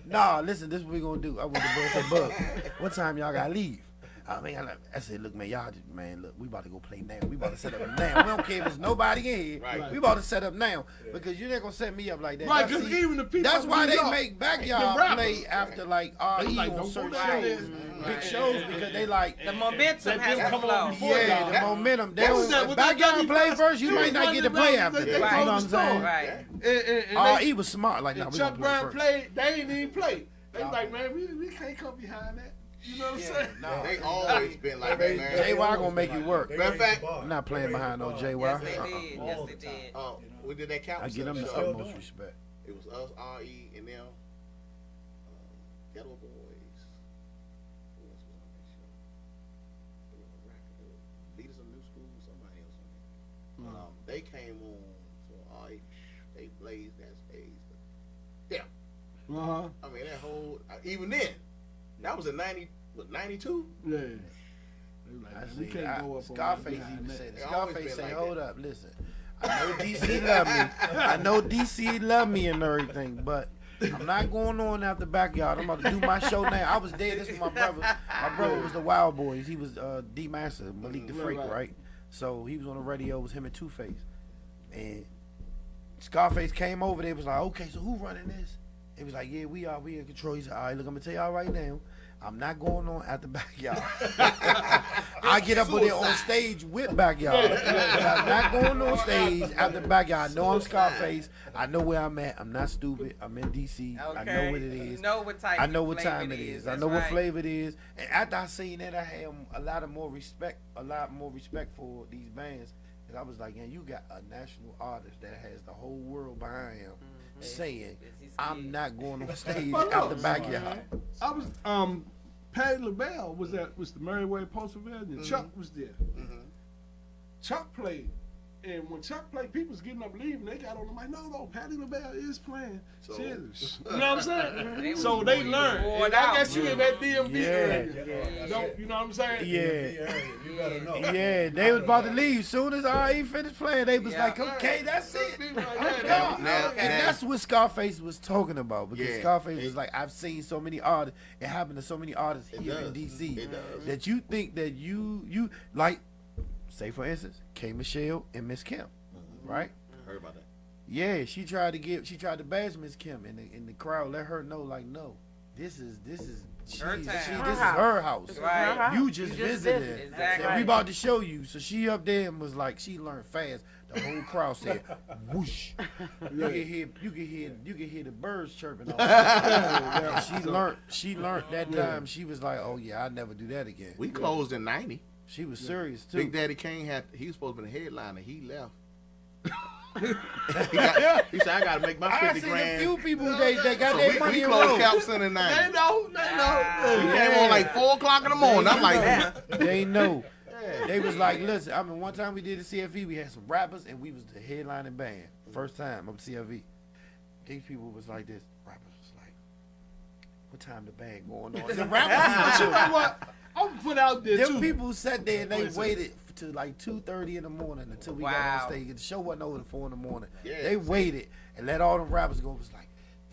Nah, listen, this is what we gonna do. I went to Bug, said, Bug, what time y'all gotta leave? I said, look, man, y'all just, man, look, we about to go play now. We about to set up now. We don't care if there's nobody in here. Right. We about to set up now because you're not gonna set me up like that. Right, That's- 'cause even the people That's in why New they York, make the backyard rappers, play after like They RE like, on don't certain go shows, there. big shows because they like. The momentum Let has them to come on flow. before Yeah, y'all. the momentum. They That was that- don't was that backyard Dougie play Fresh? first. You He might was not running get to the play band, after they that. You told know the what I'm saying? Right. And RE was smart. Like, nah, and we Chuck gonna play Brown first. played, they ain't even play. They was like, man, we can't come behind that. You know what I'm saying? Nah. They always been like that, man. JY gonna make you work. Matter of fact, I'm not playing behind no Yes, JY. they did. Yes, they did. we did that Cap I give them the show. utmost respect. It was us, RE, and them. Ghetto Boys. Who else was on that show? It was a rapper. Leaders of New School, somebody else on there. They came on, so RE, they blazed that stage. But damn, Uh-huh. I mean, that whole, even then, that was in 92? Yeah. They was like, I man, we see. can't go up on Scarface behind even that. said it. They always Scarface been say, like hold that. up, listen. I know DC love me. I know DC love me and everything, but I'm not going on out the backyard. I'm about to do my show now. I was there. This was my brother. My brother was the Wild Boys. He was D Master, Malik the Freak, right? So he was on the radio. It was him and Two Face. And Scarface came over there. Was like, okay, so who running this? He was like, yeah, we are. We in control. He said, all right, look, I'm gonna tell y'all right now. I'm not going on at the backyard. I get up there on stage with backyard. But I'm not going on stage at the backyard. I know I'm Scarface. I know where I'm at. I'm not stupid. I'm in DC. Okay. I know what it is. You know what type I know of what flavor time it is. I That's know what right. flavor it is. And after I seen that, I had a lot more respect for these bands. And I was like, yeah, you got a national artist that has the whole world behind him saying, I'm not going on stage out the backyard. I was Patty LaBelle was the Merriweather Post Pavilion. Chuck was there. Chuck played. And when Chuck played, people was getting up leaving. They got on the mic. No, Patty LaBelle is playing. So- She is. You know what I'm saying? So was they wore learned. And out. I guess you in that DMV Yeah. area. Don't, you know what I'm saying? Yeah. You gotta know. Yeah, they was about to leave. Soon as RE finished playing, they was Yeah. like, okay, that's it. People like I'm that. gone. Now- And that's what Scarface was talking about. Because Yeah. Scarface was like, I've seen so many artists. It happened to so many artists It here does. in DC. It does. That you think that you like, say for instance, K. Michelle and Miss Kim. Right? Heard about that. Yeah, she tried to bash Miss Kim, and the crowd let her know, like, no, this is Her this town. is Her her house. Right. You just visited. Exactly. And we about to show you. So she up there and was like, she learned fast. The whole crowd said, whoosh. You can hear the birds chirping. All and she learned that time. She was like, oh yeah, I'll never do that again. We closed in 90. She was serious too. Big Daddy Kane he was supposed to be the headliner. He left. he said, I gotta make my I 50 seen grand. a few people they got So their money we in closed roll. Cap Center in 90. They know. We came on like 4 o'clock in the morning. I'm like, They know. They was like, listen, I mean, one time we did the CFE, we had some rappers, and we was the headlining band. First time up CFE. These people was like this. Rappers was like, what time the band going on? The But rappers, you know what? I'm put out there them too. people sat there and they What is it? waited to like 2:30 in the morning until we got Wow. on stage. The show wasn't over at 4 in the morning. Yeah, They see? waited and let all them rappers go. It was like,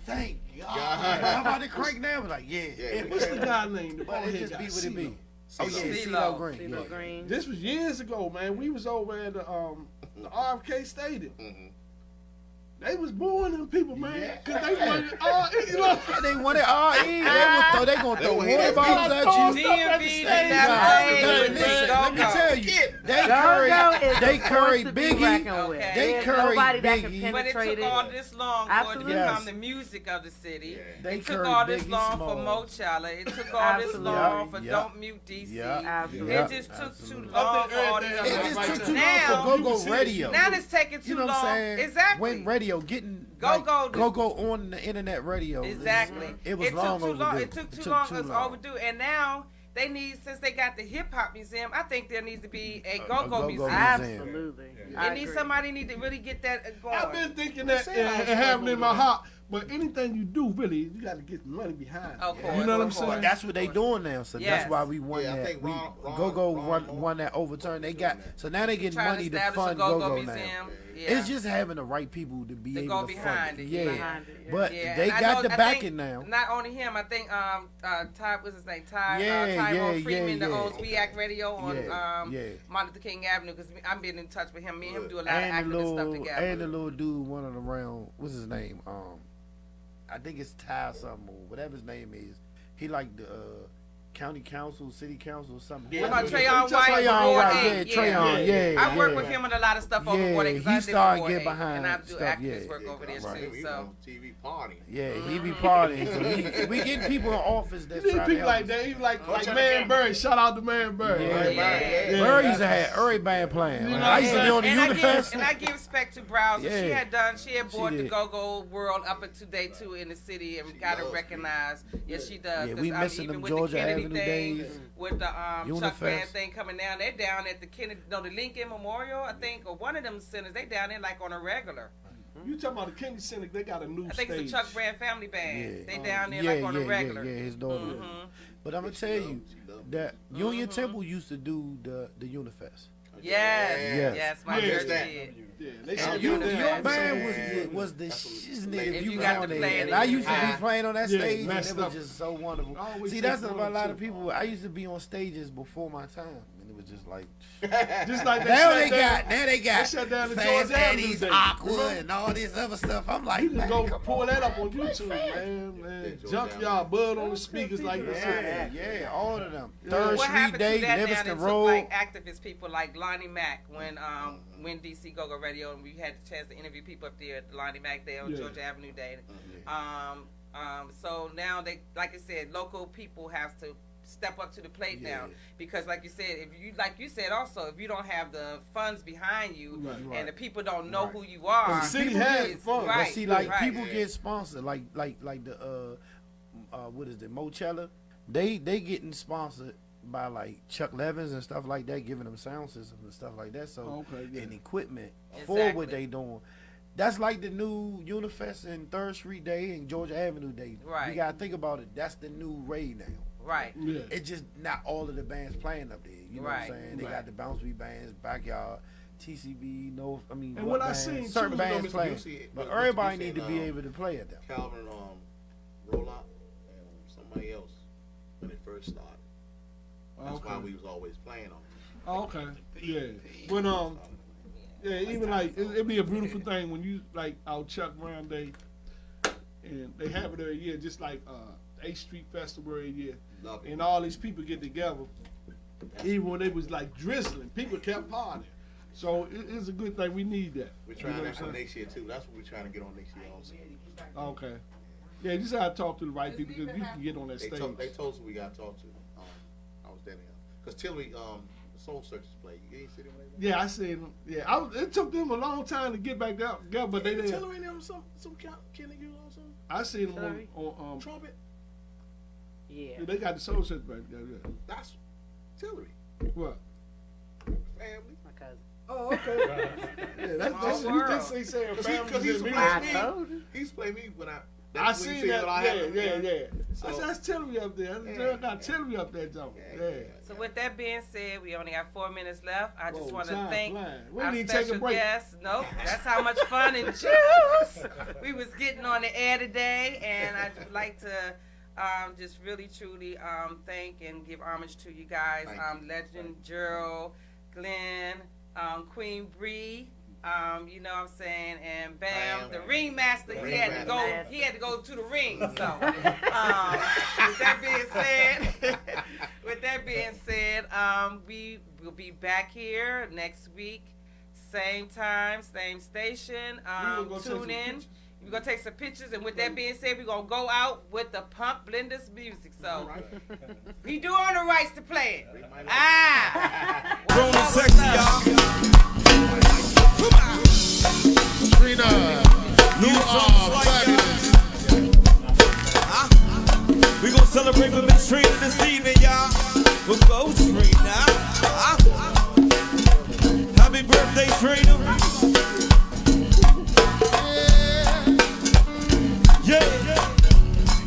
thank God. How about the crank now? Was like, yeah. What's the guy name? The But bald it head just guy, be what it be. CeeLo. Oh yeah, CeeLo. CeeLo Green. CeeLo Yeah. Green. This was years ago, man. We was over at the RFK Stadium. They was booing them people, man, because they wanted, you know. They wanted RE. They gonna throw They water bottles at you. DMV did not Nah, play with listen, Go-Go. let me tell you, they Go-Go is they a curry force to be Biggie. reckoned with. Okay. They There's curry nobody that can Biggie. But it penetrate took all this long for Absolutely. it to become Yes. the music of the city. They It took curry all this Biggie long for Smalls. Mochella. It took all this Absolutely. long for Yeah. Don't Mute DC. Yeah. Absolutely. It just took Absolutely. too long for all It these It artists. just took too Now- long for Go-Go Radio. Now it's taking too You know what long. I'm saying? Exactly. When radio getting Go-Go Go on the internet radio. Exactly. It was long took too long. overdue. It took too long. It's overdue. And now they need, since they got the hip hop museum, I think there needs to be a go-go Go-Go museum. museum. Absolutely. It I needs agree. somebody need to really get that going. I've been thinking that and having it in my heart. But anything you do, really, you got to get the money behind. Of it. course, You know what I'm of course. saying? That's what they doing now, so Yes. that's why we won Yeah, I that. think Ron Go-Go won Moore that overturn. They got so now they getting Trying money to establish a fund go-go Go-Go museum. now. Yeah. It's just having the right people to be To able go to behind fund it, it. yeah. Yeah, Behind it, yeah. but Yeah, they and I got know- the I backing think now. Not only him, I think Todd, what's his name? Tyrone Yeah, Freeman that yeah. owns BAC Radio on Yeah. Martin Luther King Avenue, because I've been in touch with him. Me and him do a lot of And the activist stuff little together. and the little dude running around. What's his name? I think it's Ty something or whatever his name is. He like the county council, city council, something. What about Yeah, Trayon Trayon White? Trayon Ward White, 8? yeah, Trayon, yeah, I work yeah. with him on a lot of stuff over Yeah, Ward 8. 'cause he I live started in Ward get 8, behind and I do stuff, activist yeah. work over there Right. too. So. TV party. Yeah, he be partying. So we getting people in office that's You need trying to people help like us. that. He like Man Bird. Shout out to Man Bird. Yeah, right? Yeah. Bird used to have every band playing. You know, I used to be on the and Unifest. I give respect to Browser. She Yeah. had brought the did. Go-Go world up into day 2 in the city and got it recognized. Yes, she does. Yeah, 'Cause, we I mean, missing even them with Georgia the Kennedy Avenue thing, days. with the Chuck Unifest. Band thing coming down. They're down at the Kennedy, the Lincoln Memorial, I think, or one of them centers. They down there like on a regular. You talking about the Kennedy Center? They got a new I think stage. it's a Chuck Brand family band. Yeah. They down there Yeah, like on a regular. Yeah, his daughter. Mhm. But I'm gonna tell you that Union Temple used to do the Unifest. Yes, Yes. my Yeah. church did. Yeah, they And shut your that down. band was the shiznit If if you you got was on to there. play it And in I your used to be house. playing on that Yeah, stage, and messed it was up. just so wonderful. I always See, take that's one what a lot too. of people. I used to be on stages before my time, and it was just like. Just like Now they they got shut down the Fast George Avenue Eddie's days. Aqua Remember? and all this other stuff. I'm like, You can man, go come pull on. that up on YouTube, man. George Junkyard Bud on the speakers like Yeah, this. yeah, all of them. Yeah. Third What Street happened Day, to that now? They Livingston took Road. like activist people like Lonnie Mack when DC Go-Go Radio, and we had the chance to interview people up there at the Lonnie Mack Day on Yeah. Georgia Avenue Day. So now they, like I said, local people have to step up to the plate now, because like you said, like you said also, if you don't have the funds behind you, Right. and the people don't know Right. who you are, The city People has get- fun. right. But see, like right. people get sponsored, like the what is it, Mochella? They getting sponsored by like Chuck Levins and stuff like that, giving them sound systems and stuff like that. So Okay, yeah. and equipment for Exactly. what they doing. That's like the new Unifest and Third Street Day and Georgia Avenue Day. Right. You gotta think about it. That's the new Ray now. right. Yeah. It's just not all of the bands playing up there. You know Right. what I'm saying? They Right. got the Bounce Beat bands, Backyard, TCB, And what I bands, seen, certain too, bands Mr. playing. Busey- But Mr. everybody Busey need to and, be able to play at them. Calvin Rollout and somebody else when it first started. That's why we was always playing on. Oh, okay. Yeah. But yeah, even like it'd be a beautiful thing when you like our Chuck Brown Day, and they have it every year, just like 8th Street Festival every year, Love it. and all these people get together. Even when it was like drizzling, people kept partying. So it's a good thing. We need that. We're You trying know that what for I'm saying? next year too. That's what we're trying to get on next year also. Okay. Yeah, you just gotta talk to the right people because you can get on that They stage. told us we got to talk to. I was there because Tillery Soul Searchers played. You ain't seen them? Yeah, I seen them. Yeah, it took them a long time to get back together, but they did. Tillery and them some Kenny Gill also I seen them Sorry? on trumpet. Yeah. they got the soul set back there. Yeah. That's Tillery What? family. My cousin. Oh, okay. Yeah, that's Small you world. just say saying Because families he used and to music. play I told you. me. He used to play me when I that's when he seen that. what I Yeah, had. yeah. So- I said, that's Tillery up there. They got Tillery up there, Joe. Yeah. So with that being said, we only have 4 minutes left. I just Whoa, want to time thank flying. We our need to take a special break. guests. Nope, that's how much fun and juice we was getting on the air today, and I'd like to just really truly thank and give homage to you guys, Thank you. Legend Gerald, Glenn, Queen Bree. You know what I'm saying, and Bam, Bam. the ringmaster, he had to Ringmaster. go. He had to go to the ring. So, with that being said, we will be back here next week, same time, same station. We gonna go take some Tune in. pictures. We're gonna take some pictures, and with that being said, we're gonna go out with the Pump Blenders music. So, we do own the rights to play it. Grown and sexy, y'all. Trina, New you songs are like fabulous. We gon' celebrate with Miss Trina this evening, y'all. We'll go, Trina. Happy birthday, Trina. Yeah.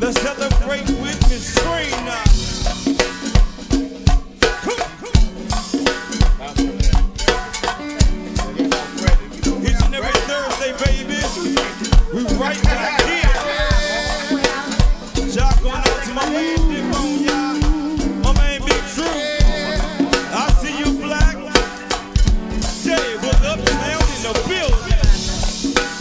Let's celebrate with Miss Trina. Each and every Thursday, baby. We right back here. Shout going out to my man Dip on y'all. My man Big Drew. I see you, Black. Jay, we're uptown in the building.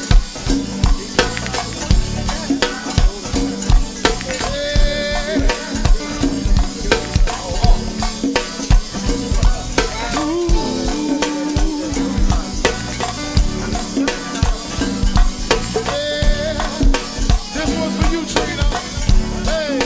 This one's for you, Trina. Hey.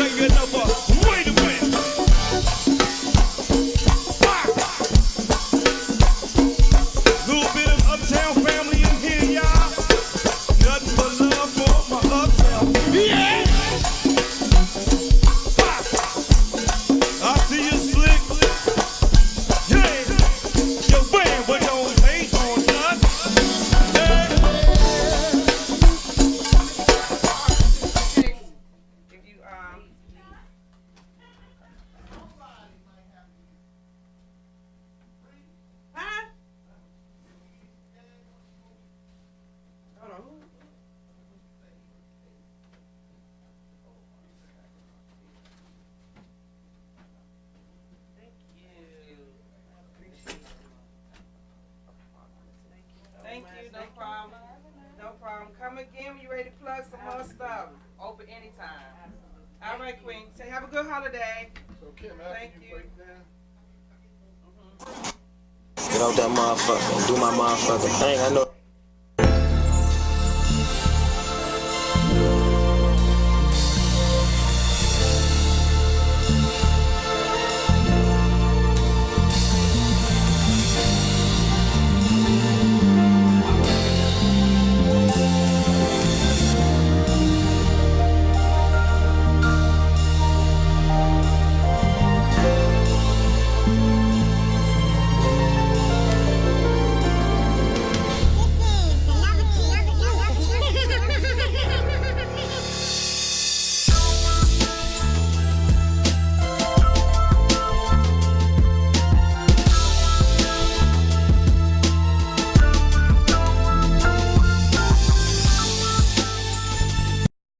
singing of a, wait a minute. Little bit of Uptown family in here, y'all. Nothing but love for my Uptown. Yeah! I see you slick. Yeah! Your band, but don't hate on nothing. Hey! If you huh? Hold on. Thank you. Thank you. No problem. No problem. Come again when you're ready to plug some more stuff. Open anytime. All right, Queen. Say have a good holiday. So Kim, after Thank you you. break down. Get out that motherfucker and do my motherfucking thing. I know.